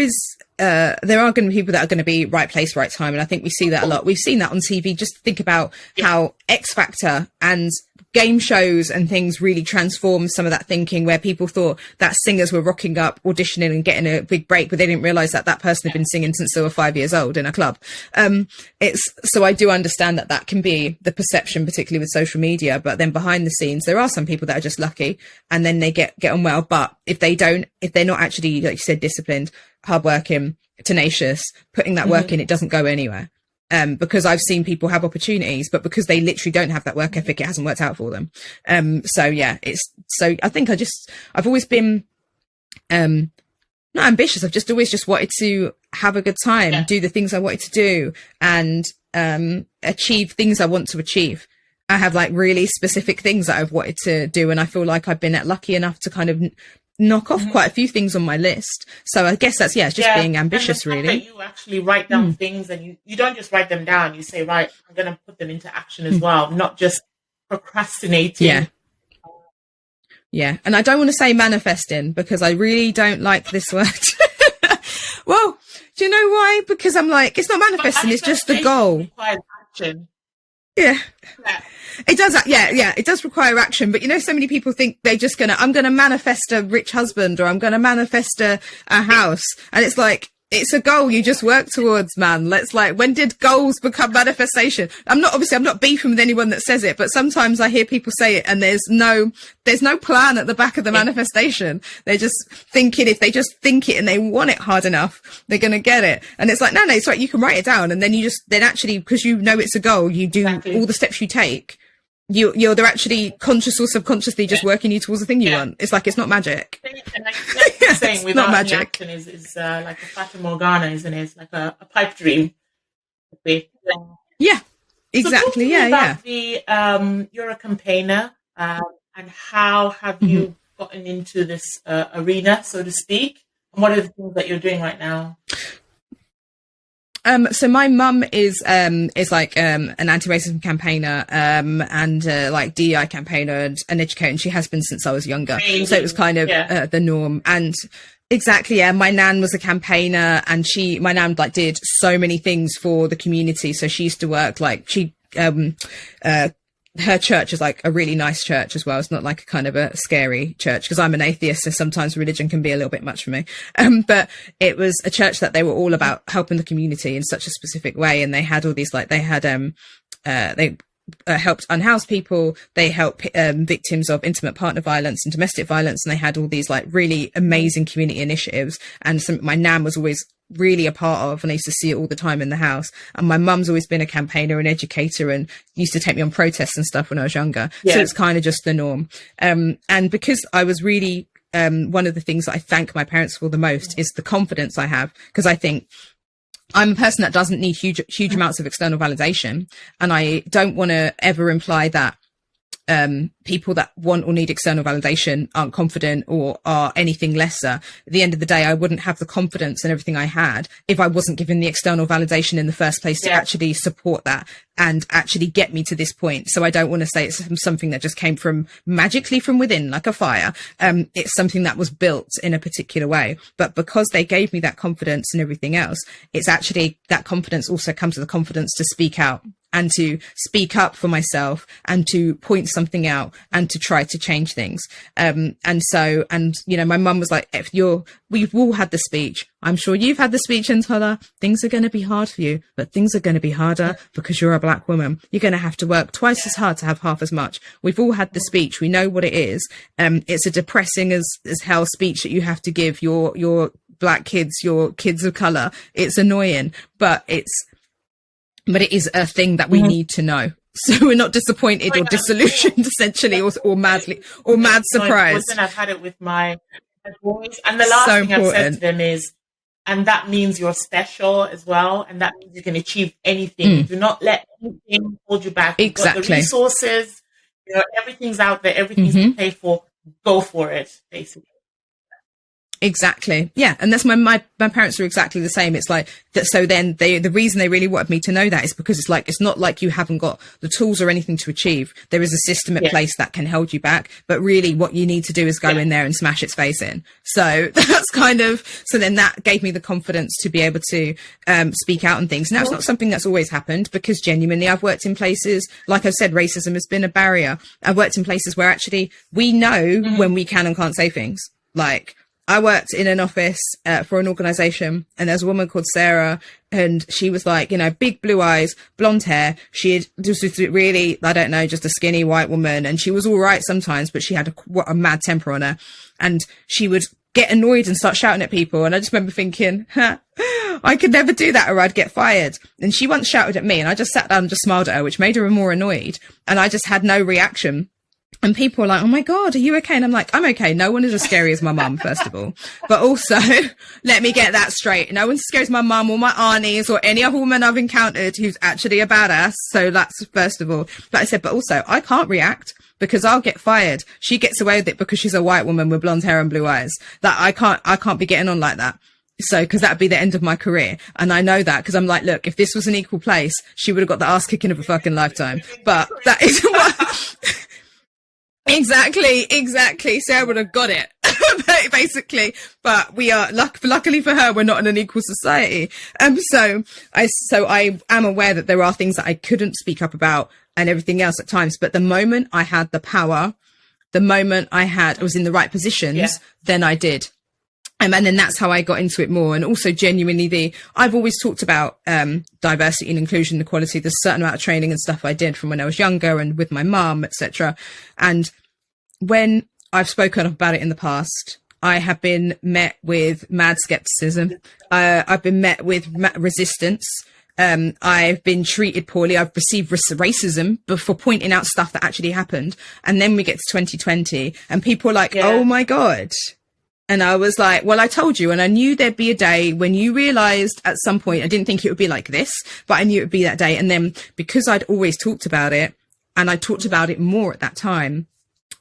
Speaker 2: are going to be people that are going to be right place, right time. And I think we see that a lot. We've seen that on TV. Just think about how X Factor and game shows and things really transformed some of that thinking, where people thought that singers were rocking up, auditioning and getting a big break, but they didn't realize that person had been singing since they were 5 years old in a club. So I do understand that can be the perception, particularly with social media, but then behind the scenes, there are some people that are just lucky, and then they get on well. But if they're not actually, like you said, disciplined, hardworking, tenacious, putting that work in, it doesn't go anywhere. Because I've seen people have opportunities, but because they literally don't have that work ethic, it hasn't worked out for them. I think I've always been, not not ambitious. I've just always just wanted to have a good time, do the things I wanted to do, and achieve things I want to achieve. I have like really specific things that I've wanted to do, and I feel like I've been lucky enough to kind of knock off quite a few things on my list. So I guess that's, it's just being ambitious,
Speaker 1: and the fact
Speaker 2: really.
Speaker 1: that you actually write down things, and you don't just write them down. You say, right, I'm going to put them into action as well, not just procrastinating.
Speaker 2: Yeah. And I don't want to say manifesting because I really don't like this word. Well, do you know why? Because I'm like, it's not manifesting, it's just the goal.
Speaker 1: Requires action.
Speaker 2: Yeah. It does. Yeah. It does require action. But, so many people think they're just I'm going to manifest a rich husband, or I'm going to manifest a house. And it's like, it's a goal you just work towards, man. When did goals become manifestation? I'm not beefing with anyone that says it, but sometimes I hear people say it and there's no plan at the back of the manifestation. They're just thinking, if they just think it and they want it hard enough, they're going to get it. And it's like, no, it's right. You can write it down. And then then actually, because it's a goal, you do all the steps you take. They're actually conscious or subconsciously just working you towards the thing you want. It's like, it's not magic.
Speaker 1: And like you're saying,
Speaker 2: it's not magic.
Speaker 1: Action is like a Fata Morgana, isn't it? It's like a pipe dream.
Speaker 2: Yeah, exactly.
Speaker 1: So talk to me about you're a campaigner, and how have you gotten into this arena, so to speak? And what are the things that you're doing right now?
Speaker 2: So my mum is like an anti-racism campaigner and like DEI campaigner and an educator, and she has been since I was younger. Amazing. So it was kind of the norm. And exactly, my nan was a campaigner, and my nan like did so many things for the community. So she used to work her church is like a really nice church as well. It's not like a kind of a scary church, because I'm an atheist, so sometimes religion can be a little bit much for me. But it was a church that they were all about helping the community in such a specific way. And they had all these, like, they had, they helped unhoused people. They helped victims of intimate partner violence and domestic violence. And they had all these like really amazing community initiatives. And my nan was always really a part of, and I used to see it all the time in the house. And my mum's always been a campaigner and educator, and used to take me on protests and stuff when I was younger. So it's kind of just the norm. And because I was really, one of the things that I thank my parents for the most is the confidence I have, because I think I'm a person that doesn't need huge amounts of external validation. And I don't want to ever imply that people that want or need external validation aren't confident or are anything lesser. At the end of the day, I wouldn't have the confidence in everything I had if I wasn't given the external validation in the first place to actually support that and actually get me to this point. So I don't want to say it's something that just came from magically from within, like a fire. It's something that was built in a particular way. But because they gave me that confidence and everything else, it's actually that confidence also comes with the confidence to speak out and to speak up for myself and to point something out and to try to change things. And my mum was like, we've all had the speech. I'm sure you've had the speech, and Tola, things are going to be hard for you, but things are going to be harder because you're a black woman. You're going to have to work twice as hard to have half as much. We've all had the speech. We know what it is. It's a depressing as hell speech that you have to give your black kids, your kids of color. It's annoying, but it is a thing that we need to know. So we're not disappointed or disillusioned, essentially, or mad surprised.
Speaker 1: I've had it with my boys. And the last thing I've said to them is, and that means you're special as well. And that means you can achieve anything. Do not let anything hold you back.
Speaker 2: Exactly.
Speaker 1: You've got the resources, everything's out there, everything's to pay for. Go for it, basically.
Speaker 2: Exactly. Yeah. And that's my parents are exactly the same. It's like that. So then the reason they really wanted me to know that is because it's not like you haven't got the tools or anything to achieve. There is a system at place that can hold you back, but really what you need to do is go in there and smash its face in. So that's so then that gave me the confidence to be able to, speak out on things. Now it's not something that's always happened, because genuinely I've worked in places, like I said, racism has been a barrier. I've worked in places where actually we know when we can and can't say things. Like, I worked in an office for an organization, and there's a woman called Sarah, and she was like, big blue eyes, blonde hair. She had just really, I don't know, just a skinny white woman. And she was all right sometimes, but she had a mad temper on her, and she would get annoyed and start shouting at people. And I just remember thinking, I could never do that or I'd get fired. And she once shouted at me, and I just sat down and just smiled at her, which made her more annoyed. And I just had no reaction. And people are like, oh my God, are you okay? And I'm like, I'm okay. No one is as scary as my mum, first of all. But also, let me get that straight. No one's as scary as my mum or my aunties or any other woman I've encountered who's actually a badass. So that's first of all. Like I said, but also I can't react because I'll get fired. She gets away with it because she's a white woman with blonde hair and blue eyes. That I can't be getting on like that. So, cause that'd be the end of my career. And I know that, cause I'm like, look, if this was an equal place, she would have got the ass kicking of a fucking lifetime. But that isn't what, Exactly. Sarah would have got it, basically. But we are luckily for her, we're not in an equal society. So I am aware that there are things that I couldn't speak up about and everything else at times. But the moment I had the power, the moment I was in the right positions, then I did. And then that's how I got into it more. And also genuinely I've always talked about, diversity and inclusion, equality. There's a certain amount of training and stuff I did from when I was younger and with my mum, etc. And when I've spoken about it in the past, I have been met with mad skepticism. I've been met with resistance. I've been treated poorly. I've received racism for pointing out stuff that actually happened. And then we get to 2020 and people are like, oh my God. And I was like, well, I told you. And I knew there'd be a day when you realized at some point, I didn't think it would be like this, but I knew it would be that day. And then because I'd always talked about it and I talked about it more at that time,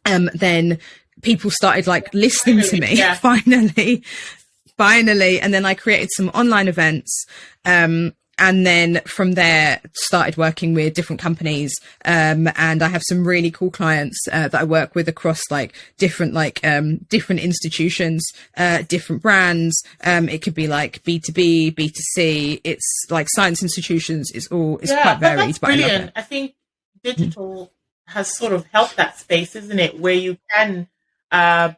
Speaker 2: then people started like listening to me finally. And then I created some online events. And then from there started working with different companies. And I have some really cool clients, that I work with across like different institutions, different brands. It could be like B2B, B2C. It's like science institutions. It's quite varied.
Speaker 1: That's brilliant. I think digital has sort of helped that space, isn't it? Where you can,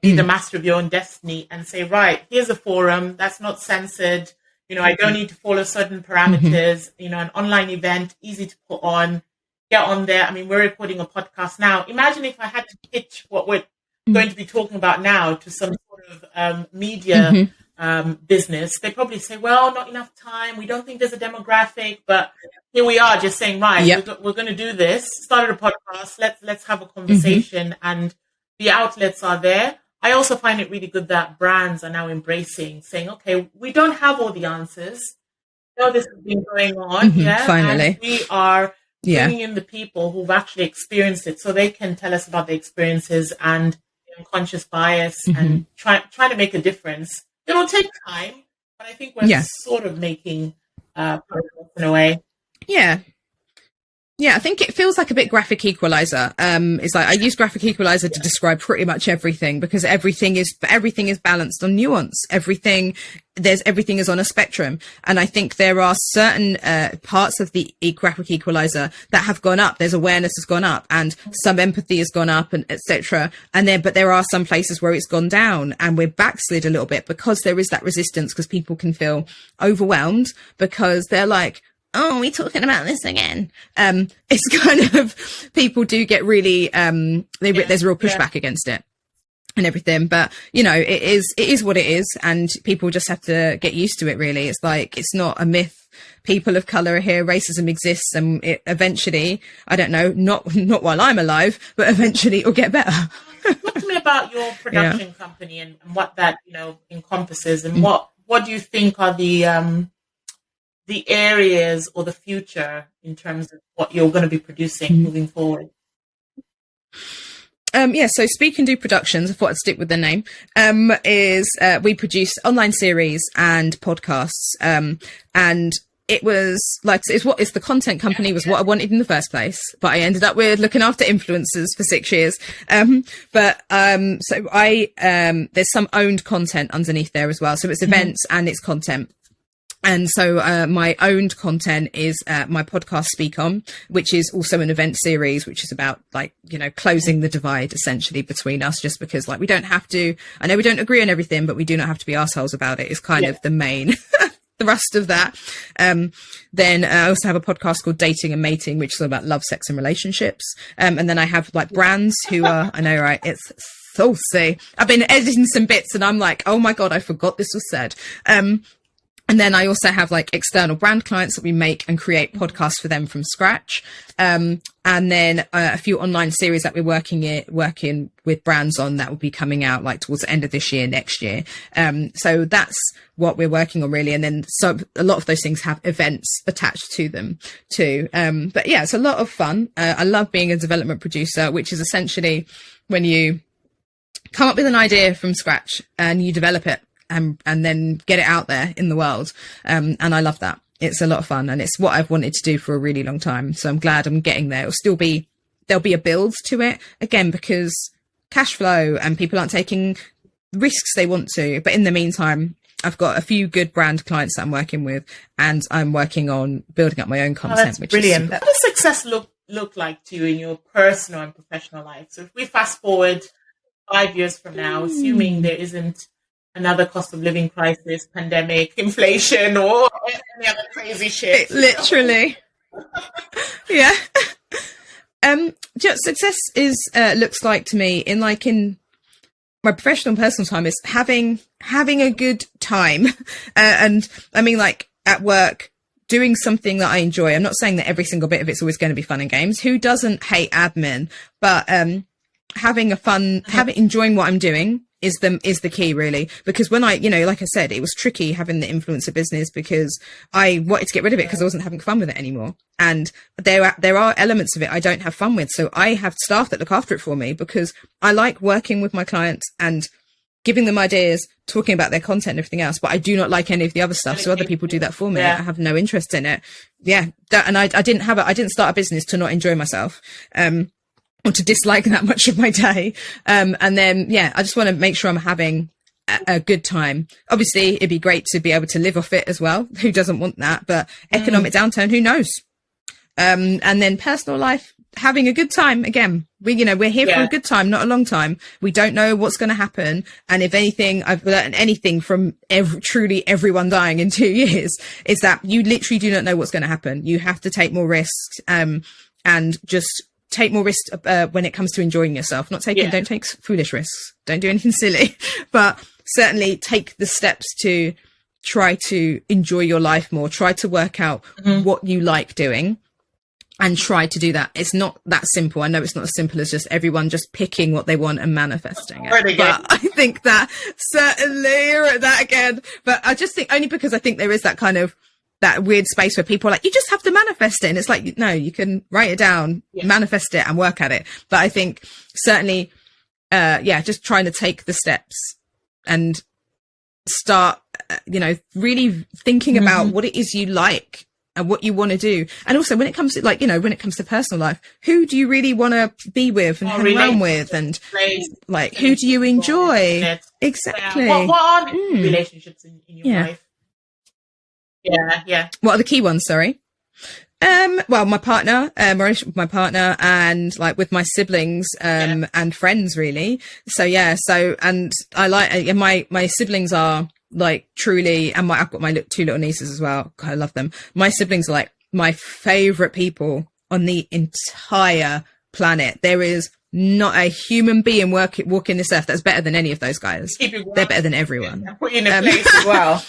Speaker 1: be the master of your own destiny and say, right, here's a forum that's not censored. You know, I don't need to follow certain parameters, you know, an online event, easy to put on, get on there. I mean, we're recording a podcast now. Imagine if I had to pitch what we're going to be talking about now to some sort of media business. They probably say, well, not enough time. We don't think there's a demographic, but here we are just saying, right, we're going to do this. Started a podcast. Let's have a conversation and the outlets are there. I also find it really good that brands are now embracing, saying, okay, we don't have all the answers. No, this has been going on.
Speaker 2: Finally.
Speaker 1: And we are bringing in the people who've actually experienced it so they can tell us about the experiences and unconscious bias and try to make a difference. It'll take time, but I think we're sort of making progress in a way.
Speaker 2: Yeah, I think it feels like a bit graphic equalizer. It's like I use graphic equalizer to describe pretty much everything because everything is balanced on nuance. Everything is on a spectrum. And I think there are certain parts of the graphic equalizer that have gone up. There's awareness has gone up and some empathy has gone up and etc. But there are some places where it's gone down and we're backslid a little bit because there is that resistance because people can feel overwhelmed because they're like, oh, we're talking about this again. It's kind of, people do get really, there's a real pushback against it and everything, but you know, it is what it is. And people just have to get used to it really. It's like, it's not a myth. People of color are here. Racism exists. And it eventually, I don't know, not while I'm alive, but eventually it'll get better.
Speaker 1: Talk to me about your production company and what that, you know, encompasses and what do you think are the areas or the future in terms of what you're going to be producing moving forward?
Speaker 2: So Speak&Do Productions, I thought I'd stick with the name, we produce online series and podcasts. And it was like, it's the content company was what I wanted in the first place, but I ended up with looking after influencers for 6 years. So there's some owned content underneath there as well. So it's events and it's content. And so my owned content is my podcast Speak On, which is also an event series, which is about like, you know, closing the divide essentially between us, just because like we don't have to, I know we don't agree on everything, but we do not have to be assholes about it is kind of the main thrust of that. Then I also have a podcast called Dating and Mating, which is all about love, sex and relationships. And then I have like brands who are, I know, right? It's saucy. I've been editing some bits and I'm like, oh my God, I forgot this was said. And then I also have like external brand clients that we make and create podcasts for them from scratch. And then a few online series that we're working with brands on that will be coming out like towards the end of this year, next year. So that's what we're working on really. And then a lot of those things have events attached to them too. But yeah, it's a lot of fun. I love being a development producer, which is essentially when you come up with an idea from scratch and you develop it. And then get it out there in the world. And I love that. It's a lot of fun and it's what I've wanted to do for a really long time. So I'm glad I'm getting there. There'll be a build to it again, because cash flow and people aren't taking risks they want to. But in the meantime, I've got a few good brand clients that I'm working with and I'm working on building up my own content, which
Speaker 1: brilliant.
Speaker 2: is
Speaker 1: What does success look like to you in your personal and professional life? So if we fast forward 5 years from now, assuming there isn't another cost of living crisis, pandemic, inflation, or any other crazy shit.
Speaker 2: Literally. Yeah. Success looks like to me in my professional and personal time is having a good time. And I mean, like at work, doing something that I enjoy. I'm not saying that every single bit of it's always going to be fun and games. Who doesn't hate admin? But, enjoying what I'm doing is the key really, because when I, like I said, it was tricky having the influencer business because I wanted to get rid of it because I wasn't having fun with it anymore. And there are elements of it I don't have fun with. So I have staff that look after it for me because I like working with my clients and giving them ideas, talking about their content and everything else, but I do not like any of the other stuff. So other people do that for me. I have no interest in it. Yeah. And I didn't start a business to not enjoy myself. Or to dislike that much of my day. And then, I just want to make sure I'm having a good time. Obviously, it'd be great to be able to live off it as well. Who doesn't want that? But economic downturn, who knows? And then personal life, having a good time. Again, we're here for a good time, not a long time. We don't know what's going to happen. And if anything, I've learned anything from truly everyone dying in 2 years is that you literally do not know what's going to happen. You have to take more risks, and just take more risks when it comes to enjoying yourself. Don't take foolish risks. Don't do anything silly, but certainly take the steps to try to enjoy your life more. Try to work out what you like doing and try to do that. It's not that simple. I know it's not as simple as just everyone just picking what they want and manifesting it. But I think that certainly you're at that again. But I just think only because I think there is that kind of that weird space where people are like, you just have to manifest it. And it's like, no, you can write it down, manifest it and work at it. But I think certainly, just trying to take the steps and start, really thinking about what it is you like and what you want to do. And also when it comes to when it comes to personal life, who do you really want to be with and hang around with? And who do you enjoy? Exactly.
Speaker 1: What are relationships in your life? Yeah.
Speaker 2: What are the key ones? Sorry. Well, my partner, my relationship with my partner and with my siblings, and friends really. So, and I like, my siblings are truly, and I've got my two little nieces as well. God, I love them. My siblings are my favorite people on the entire planet. There is not a human being walking this earth that's better than any of those guys. They're better than everyone.
Speaker 1: Yeah, put you in a place as well.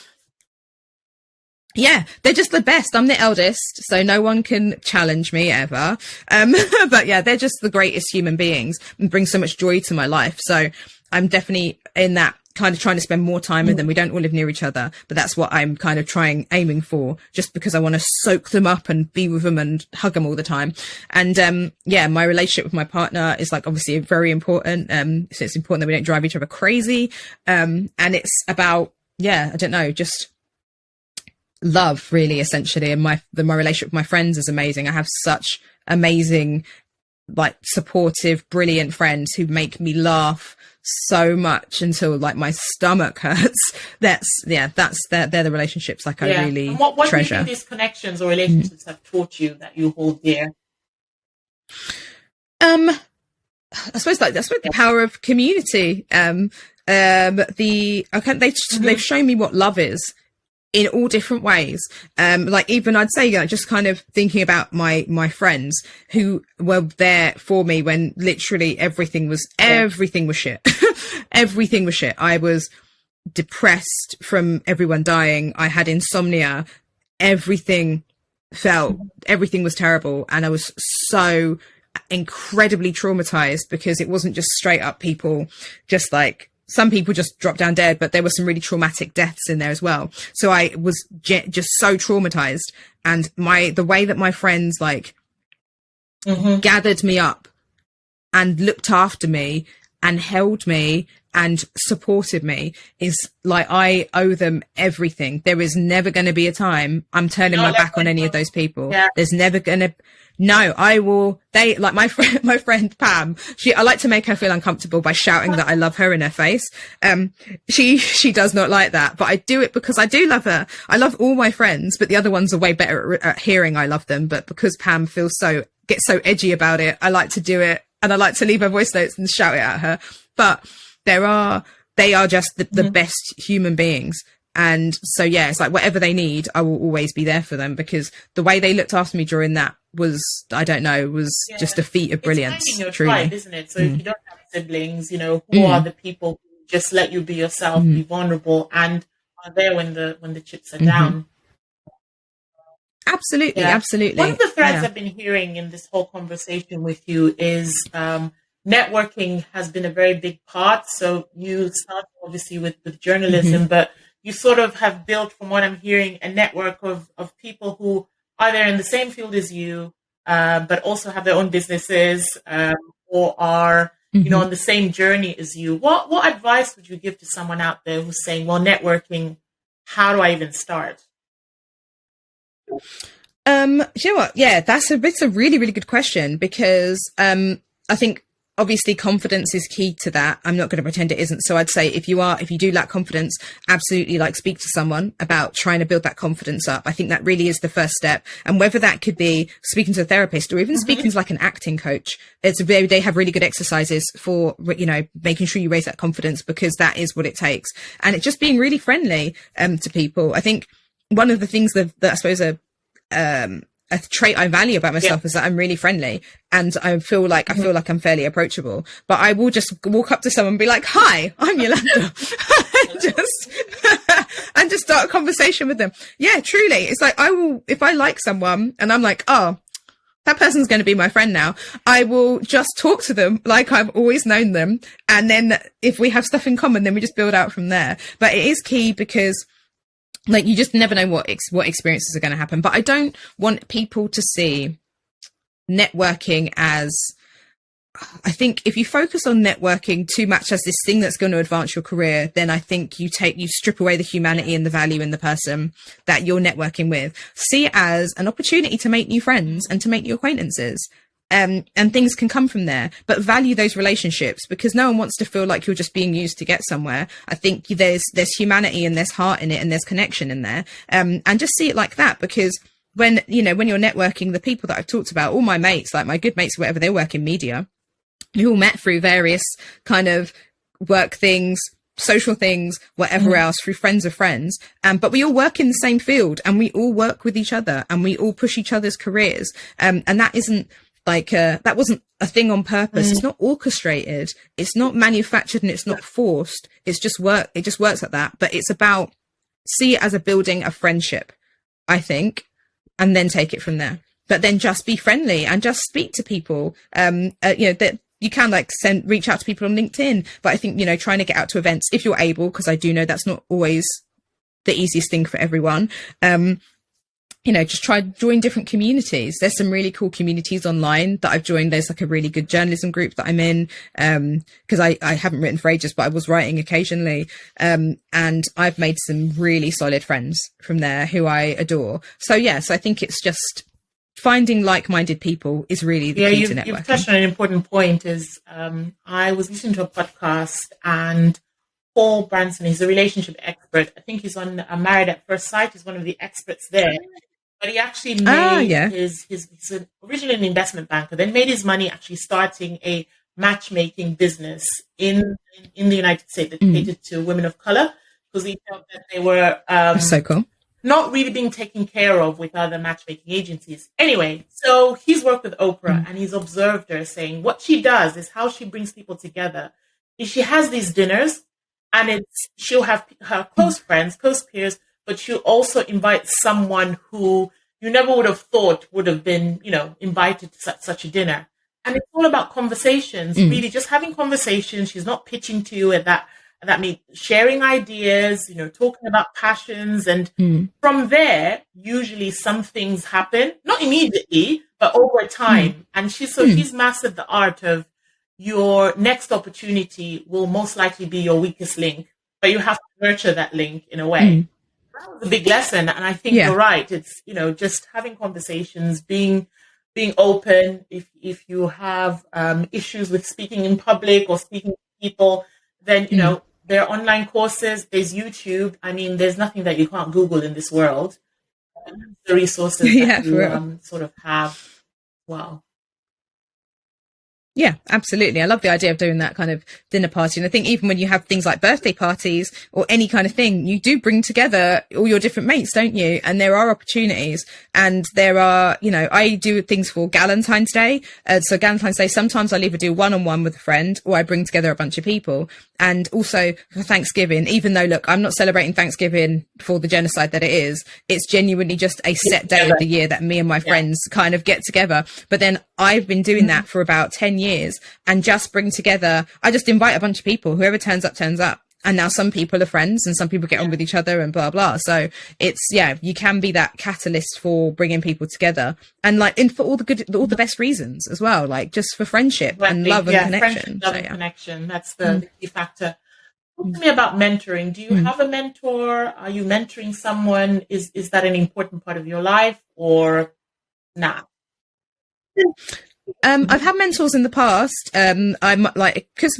Speaker 2: Yeah, they're just the best. I'm the eldest, so no one can challenge me ever. But they're just the greatest human beings and bring so much joy to my life. So I'm definitely in that kind of trying to spend more time with them. We don't all live near each other, but that's what I'm kind of aiming for, just because I want to soak them up and be with them and hug them all the time. And, my relationship with my partner is obviously very important. So it's important that we don't drive each other crazy. And it's about, I don't know, just love really essentially. And my relationship with my friends is amazing. I have such amazing, supportive, brilliant friends who make me laugh so much until my stomach hurts. They're the relationships I really
Speaker 1: what
Speaker 2: treasure.
Speaker 1: Do you think these connections or relationships have taught you that you hold dear?
Speaker 2: I suppose that's the power of community. They've shown me what love is in all different ways. Even I'd say, just kind of thinking about my friends who were there for me when literally everything was shit. Everything was shit. I was depressed from everyone dying. I had insomnia. Everything was terrible. And I was so incredibly traumatized because it wasn't just straight up people, just like some people just dropped down dead, but there were some really traumatic deaths in there as well. So I was just so traumatized. And the way that my friends like gathered me up and looked after me and held me and supported me is like, I owe them everything. There is never going to be a time I'm turning my back on any of those people. Yeah. There's never going to, no, I will, they, like my friend Pam, I like to make her feel uncomfortable by shouting that I love her in her face. She does not like that, but I do it because I do love her. I love all my friends, but the other ones are way better at hearing I love them. But because Pam gets so edgy about it, I like to do it, and I like to leave her voice notes and shout it at her. But they are just the best human beings. And so, yeah, it's like whatever they need, I will always be there for them, because the way they looked after me during that was, I don't know, just a feat of brilliance.
Speaker 1: It's finding your
Speaker 2: truly.
Speaker 1: tribe, isn't it? So if you don't have siblings, who are the people who just let you be yourself, be vulnerable, and are there when the chips are down.
Speaker 2: Absolutely, absolutely.
Speaker 1: One of the threads I've been hearing in this whole conversation with you is networking has been a very big part. So you started obviously with journalism, but you sort of have built, from what I'm hearing, a network of people who are there in the same field as you, but also have their own businesses, or are on the same journey as you. What advice would you give to someone out there who's saying, well, networking, how do I even start?
Speaker 2: You know what? Yeah, it's a really, really good question, because I think obviously confidence is key to that. I'm not going to pretend it isn't. So I'd say if you do lack confidence, absolutely speak to someone about trying to build that confidence up. I think that really is the first step. And whether that could be speaking to a therapist or even speaking to like an acting coach, they have really good exercises for, making sure you raise that confidence, because that is what it takes. And it's just being really friendly, to people. I think one of the things that I suppose a trait I value about myself is that I'm really friendly, and I feel like I'm fairly approachable. But I will just walk up to someone and be like, "Hi, I'm Yolanda," and just start a conversation with them. Yeah, truly, it's like I will, if I like someone and I'm like, oh, that person's going to be my friend now, I will just talk to them like I've always known them, and then if we have stuff in common, then we just build out from there. But it is key, because like you just never know what experiences are going to happen. But I don't want people to see networking as, I think if you focus on networking too much as this thing that's going to advance your career, then I think you strip away the humanity and the value in the person that you're networking with. See it as an opportunity to make new friends and to make new acquaintances. And things can come from there, but value those relationships, because no one wants to feel like you're just being used to get somewhere. I think there's humanity and there's heart in it and there's connection in there. And just see it like that, because when you're networking, the people that I've talked about, all my mates, like my good mates, whatever, they work in media, we all met through various kind of work things, social things, whatever else, through friends of friends. But we all work in the same field, and we all work with each other, and we all push each other's careers. And that isn't, that wasn't a thing on purpose. It's not orchestrated. It's not manufactured, and it's not forced. It's just work. It just works like that. But it's about, see it as a building a friendship, I think, and then take it from there. But then just be friendly and just speak to people. That you can reach out to people on LinkedIn. But I think, trying to get out to events if you're able, because I do know that's not always the easiest thing for everyone. Just join different communities. There's some really cool communities online that I've joined. There's like a really good journalism group that I'm in, because I haven't written for ages, but I was writing occasionally. And I've made some really solid friends from there who I adore. So yes, I think it's just finding like-minded people is really the key to networking. You've touched on an important point. I was listening to a podcast, and Paul Branson, he's a relationship expert. I think he's on Married at First Sight. He's one of the experts there. But he actually made he's originally an investment banker, then made his money actually starting a matchmaking business in the United States that catered to women of color, because he felt that they were so cool,
Speaker 1: not really being taken care of with other matchmaking agencies. Anyway, so he's worked with Oprah, and he's observed her saying what she does is how she brings people together is she has these dinners, And she'll have her close friends, close peers, but she'll also invite someone who you never would have thought would have been, invited to such a dinner. And it's all about conversations, really just having conversations. She's not pitching to you at that means sharing ideas, talking about passions. And from there, usually some things happen, not immediately, but over time. And she's mastered the art of your next opportunity will most likely be your weakest link, but you have to nurture that link in a way. That was a big lesson. And I think you're right. It's, just having conversations, being open. If you have issues with speaking in public or speaking to people, then, there are online courses, there's YouTube. I mean, there's nothing that you can't Google in this world. The resources that you sort of have. Wow.
Speaker 2: Yeah, absolutely. I love the idea of doing that kind of dinner party. And I think even when you have things like birthday parties or any kind of thing, you do bring together all your different mates, don't you? And there are opportunities, and there are, I do things for Galentine's Day. So Galentine's Day, sometimes I'll either do one-on-one with a friend or I bring together a bunch of people. And also for Thanksgiving, even though, look, I'm not celebrating Thanksgiving for the genocide that it is, it's genuinely just a set day of the year that me and my friends kind of get together. But then I've been doing that for about 10 years and just bring together, I just invite a bunch of people, whoever turns up, turns up. And now some people are friends and some people get on with each other and blah, blah. So it's, you can be that catalyst for bringing people together, and for all the best reasons as well, like just for friendship and love and connection.
Speaker 1: Love and connection. That's the key factor. Talk to me about mentoring. Do you have a mentor? Are you mentoring someone? Is that an important part of your life or not?
Speaker 2: I've had mentors in the past. I'm like, because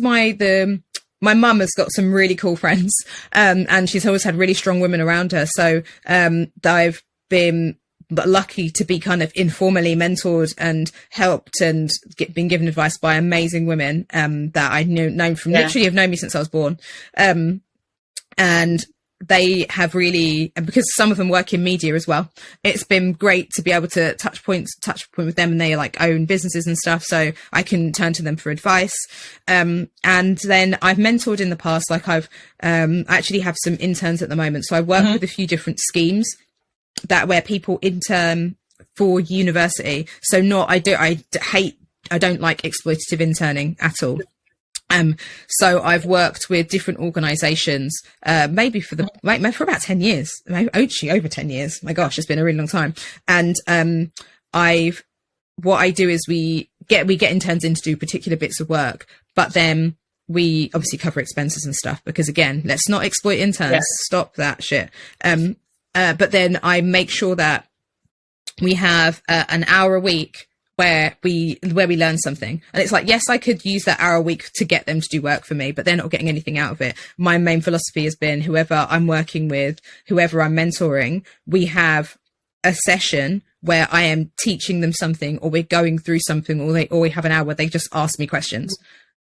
Speaker 2: my mum has got some really cool friends, and she's always had really strong women around her. So, I've been lucky to be kind of informally mentored and helped and been given advice by amazing women, that I known from literally have known me since I was born. And they have really, and because some of them work in media as well, it's been great to be able to touch point with them, and they own businesses and stuff, so I can turn to them for advice. And then I've mentored in the past, I actually have some interns at the moment, so I work with a few different schemes where people intern for university. So I don't like exploitative interning at all. So I've worked with different organizations, maybe for about 10 years, actually over 10 years. My gosh, it's been a really long time. And, what I do is we get interns in to do particular bits of work, but then we obviously cover expenses and stuff, because again, let's not exploit interns. Stop that shit. But then I make sure that we have an hour a week where we learn something. And it's yes, I could use that hour a week to get them to do work for me, but they're not getting anything out of it. My main philosophy has been, whoever I'm working with, whoever I'm mentoring, we have a session where I am teaching them something, or we're going through something, or we have an hour where they just ask me questions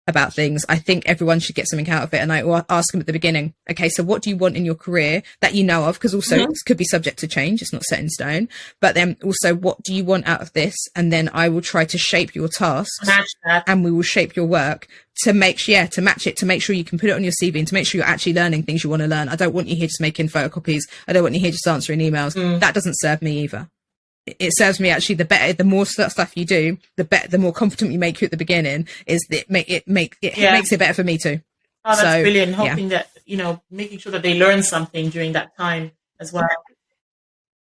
Speaker 2: about things. I think everyone should get something out of it. And I ask them at the beginning, okay, so what do you want in your career that you know of? Because also it could be subject to change. It's not set in stone. But then also, what do you want out of this? And then I will try to shape your tasks, and we will shape your work to match it, to make sure you can put it on your CV, and to make sure you're actually learning things you want to learn. I don't want you here just making photocopies. I don't want you here just answering emails. That doesn't serve me either. It serves me actually, the more stuff you do, the more competent you make you at the beginning, it makes it better for me too.
Speaker 1: Oh, that's brilliant. Hoping that, making sure that they learn something during that time as well.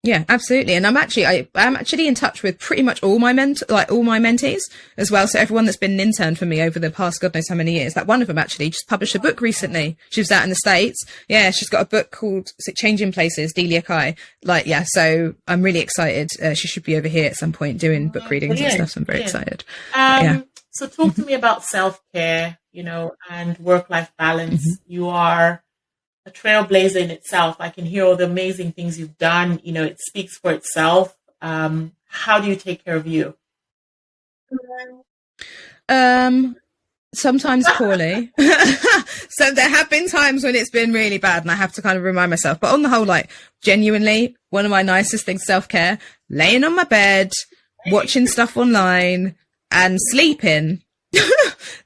Speaker 2: Yeah, absolutely. And I'm actually in touch with pretty much all my mentees as well. So everyone that's been an intern for me over the past God knows how many years. One of them actually just published a book recently. She was out in the States. Yeah, she's got a book called Changing Places, Delia Kai. So I'm really excited. She should be over here at some point doing book readings and stuff. So I'm very excited.
Speaker 1: So talk to me about self-care, and work-life balance. You are a trailblazer in itself. I can hear all the amazing things you've done. It speaks for itself. How do you take care of you?
Speaker 2: Sometimes poorly. So there have been times when it's been really bad, and I have to kind of remind myself. But on the whole, genuinely, one of my nicest things, self-care, laying on my bed, watching stuff online, and sleeping.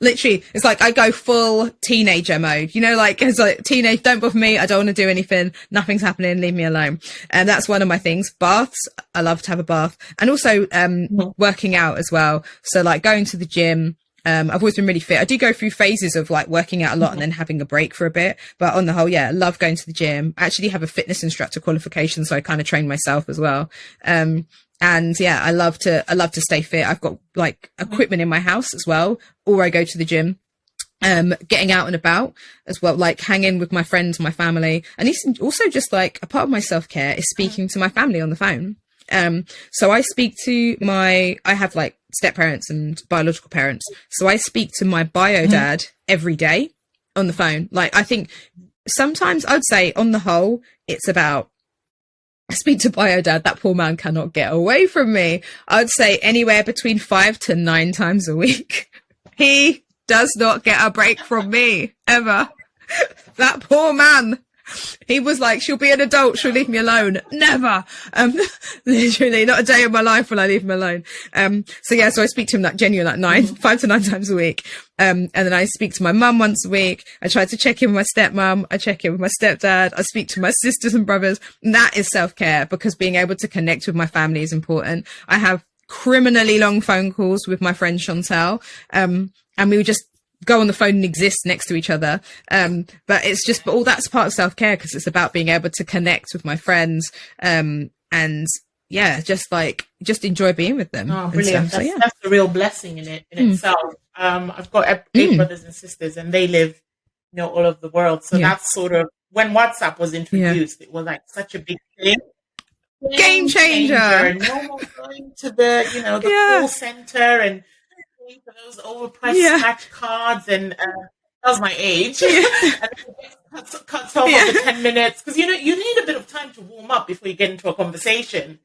Speaker 2: Literally, it's like I go full teenager mode, you know, like it's like teenage, don't bother me, I don't want to do anything, nothing's happening, leave me alone. And that's one of my things. Baths, I love to have a bath. And also working out as well. So like going to the gym. I've always been really fit. I do go through phases of like working out a lot and then having a break for a bit, but on the whole, yeah, I love going to the gym. I actually have a fitness instructor qualification, so I kind of train myself as well. And yeah, I love to stay fit. I've got like equipment in my house as well, or I go to the gym, getting out and about as well, like hanging with my friends, my family. And it's also just like a part of my self-care is speaking to my family on the phone. So I speak to I have like step parents and biological parents. So I speak to my bio dad every day on the phone. Like, I think sometimes I'd say on the whole, it's about, I speak to bio dad, that poor man cannot get away from me. I'd say anywhere between 5 to 9 times a week. He does not get a break from me, ever. That poor man. He was like, she'll be an adult, she'll leave me alone. Never. Literally, not a day of my life will I leave him alone. So yeah, so I speak to him like genuinely like 5 to 9 times a week. And then I speak to my mum once a week. I try to check in with my stepmom. I check in with my stepdad. I speak to my sisters and brothers. And that is self-care, because being able to connect with my family is important. I have criminally long phone calls with my friend Chantal. And we would just go on the phone and exist next to each other. But all that's part of self-care, because it's about being able to connect with my friends. And yeah, just enjoy being with them.
Speaker 1: Oh, brilliant. That's a real blessing in itself. I've got 8 brothers and sisters, and they live, all over the world. So that's sort of, when WhatsApp was introduced, it was like such a big thing.
Speaker 2: Game changer.
Speaker 1: No more going to the call center and for those overpriced scratch cards, and that was my age. And then it cuts off after 10 minutes, because you need a bit of time to warm up before you get into a conversation.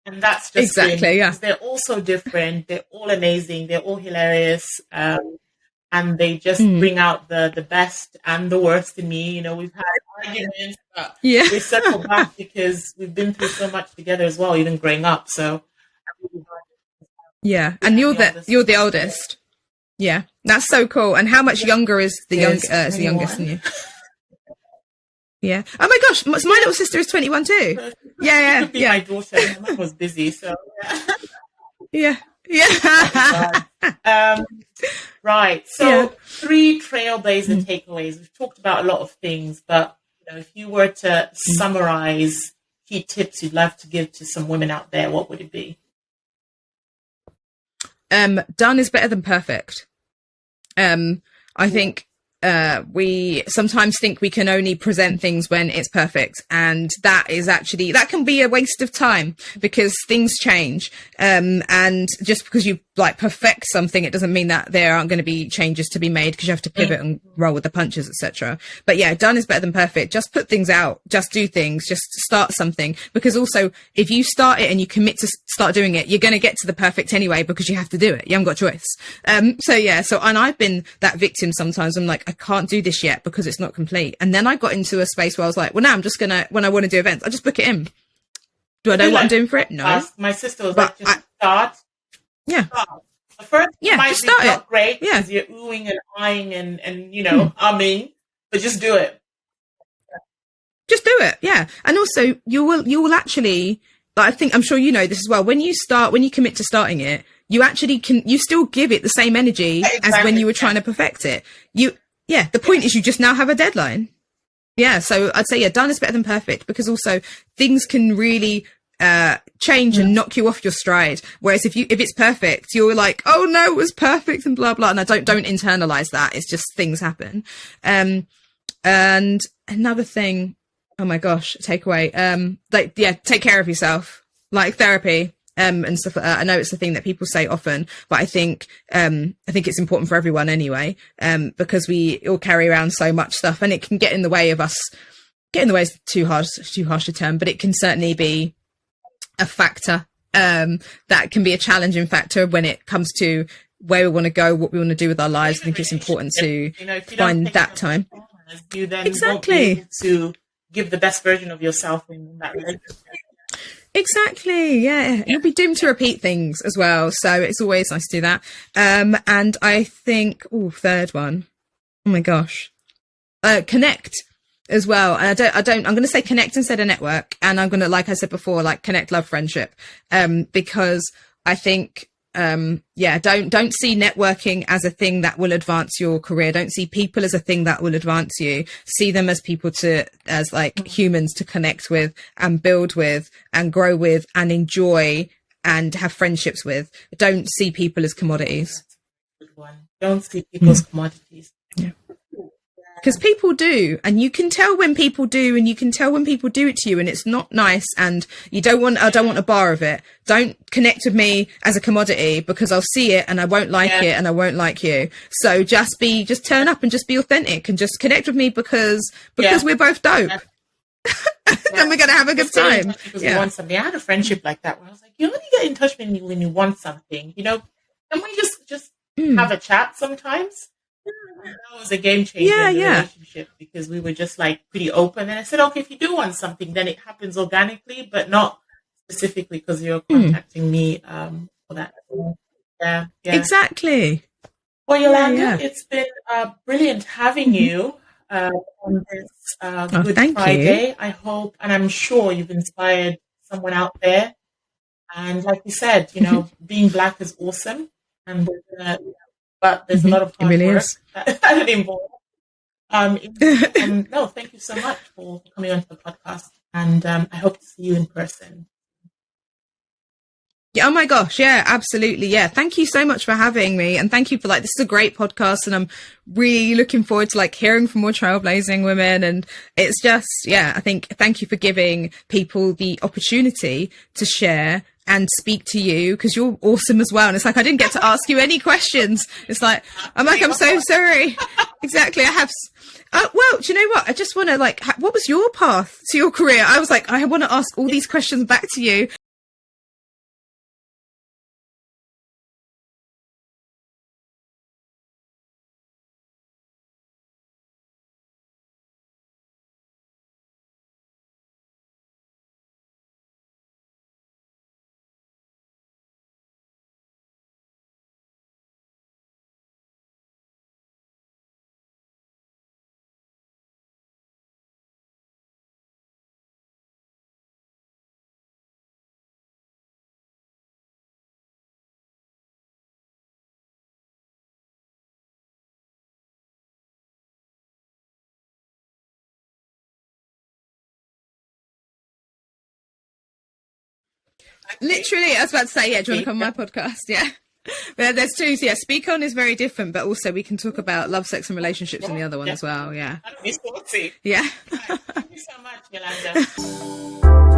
Speaker 1: And that's just
Speaker 2: exactly,
Speaker 1: they're all so different. They're all amazing. They're all hilarious. And they just bring out the best and the worst in me. We've had arguments, but we circle back because we've been through so much together as well, even growing up. So
Speaker 2: yeah, and you're the oldest. Yeah, that's so cool. And how much younger is the youngest than you? Yeah. Oh my gosh, my little sister is 21 too. Yeah.
Speaker 1: My daughter, my mum was busy, so
Speaker 2: yeah.
Speaker 1: Right. So 3 trailblazer takeaways. We've talked about a lot of things, but if you were to summarize key tips you'd love to give to some women out there, what would it be?
Speaker 2: Done is better than perfect. I think we sometimes think we can only present things when it's perfect, and that can be a waste of time, because things change. And just because you perfect something, it doesn't mean that there aren't going to be changes to be made, because you have to pivot and roll with the punches, etc. But yeah, done is better than perfect. Just put things out, just do things, just start something, because also if you start it and you commit to start doing it, you're going to get to the perfect anyway, because you have to do it. You haven't got a choice. And I've been that victim sometimes. I'm like, I can't do this yet because it's not complete. And then I got into a space where I was like, well, now I'm just gonna, when I want to do events, I just book it in. Do I know what I'm doing for it? No.
Speaker 1: My sister was like, just start.
Speaker 2: Yeah.
Speaker 1: Start. The first might
Speaker 2: just
Speaker 1: be
Speaker 2: start
Speaker 1: not
Speaker 2: it.
Speaker 1: great, because you're oohing and eyeing and umming, but just do it.
Speaker 2: Just do it. Yeah. And also you will actually, I'm sure you know this as well. When you commit to starting it, you actually you still give it the same energy as when you were trying to perfect it. The point is you just now have a deadline. Yeah. So I'd say, done is better than perfect, because also things can really change and knock you off your stride. Whereas if it's perfect, you're like, oh no, it was perfect and blah, blah. And I don't internalize that. It's just things happen. And another thing, oh my gosh, takeaway, take care of yourself, like therapy. And stuff like that. I know it's a thing that people say often, but I think it's important for everyone anyway, because we all carry around so much stuff, and it can get in the way of us. Get in the way is too harsh a term, but it can certainly be a factor. That can be a challenging factor when it comes to where we want to go, what we want to do with our lives. I think it's important to find that time.
Speaker 1: You then won't be able to give the best version of yourself in that relationship.
Speaker 2: Exactly. Yeah. You'll be doomed to repeat things as well. So it's always nice to do that. And I think, third one. Oh my gosh. Connect as well. And I'm going to say connect instead of network. And I'm going to, like I said before, like connect, love, friendship. Because I think, don't see networking as a thing that will advance your career. Don't see people as a thing that will advance you. See them as people as humans to connect with and build with and grow with and enjoy and have friendships with. Don't see people as commodities.
Speaker 1: Good one. Don't see people as commodities.
Speaker 2: Yeah. Because people do, and you can tell when people do, and you can tell when people do it to you, and it's not nice. And I don't want a bar of it. Don't connect with me as a commodity, because I'll see it and I won't like it, and I won't like you. So just turn up and just be authentic and just connect with me because we're both dope. Then we're gonna have a good time.
Speaker 1: Because you want something. I had a friendship like that where I was like, you only get in touch with me when you want something. You know, can we just have a chat sometimes? And that was a game changer in the relationship, because we were just like pretty open. And I said, okay, if you do want something, then it happens organically, but not specifically because you're contacting me for that. Yeah.
Speaker 2: Exactly.
Speaker 1: Well, Yolanda, it's been brilliant having you on this Good Friday. I hope, and I'm sure you've inspired someone out there. And like you said, you know, being Black is awesome. And we're gonna, but there's a lot of hard work that involves. No, thank you so much for coming onto the podcast, and I hope to see you in person.
Speaker 2: Yeah, oh my gosh, yeah, absolutely, yeah. Thank you so much for having me, and thank you for this is a great podcast, and I'm really looking forward to hearing from more trailblazing women. And it's just, I think thank you for giving people the opportunity to share and speak to you, because you're awesome as well. And it's I didn't get to ask you any questions. It's I'm so sorry. Exactly. I have. Well, do you know what? I just want to what was your path to your career? I was I want to ask all these questions back to you. Literally, I was about to say, do you want to come on my podcast? Yeah. But there's two. So Speak On is very different, but also we can talk about love, sex and relationships in the other one as well. Yeah.
Speaker 1: That'll be saucy.
Speaker 2: Yeah.
Speaker 1: Thank you so much, Yolanda.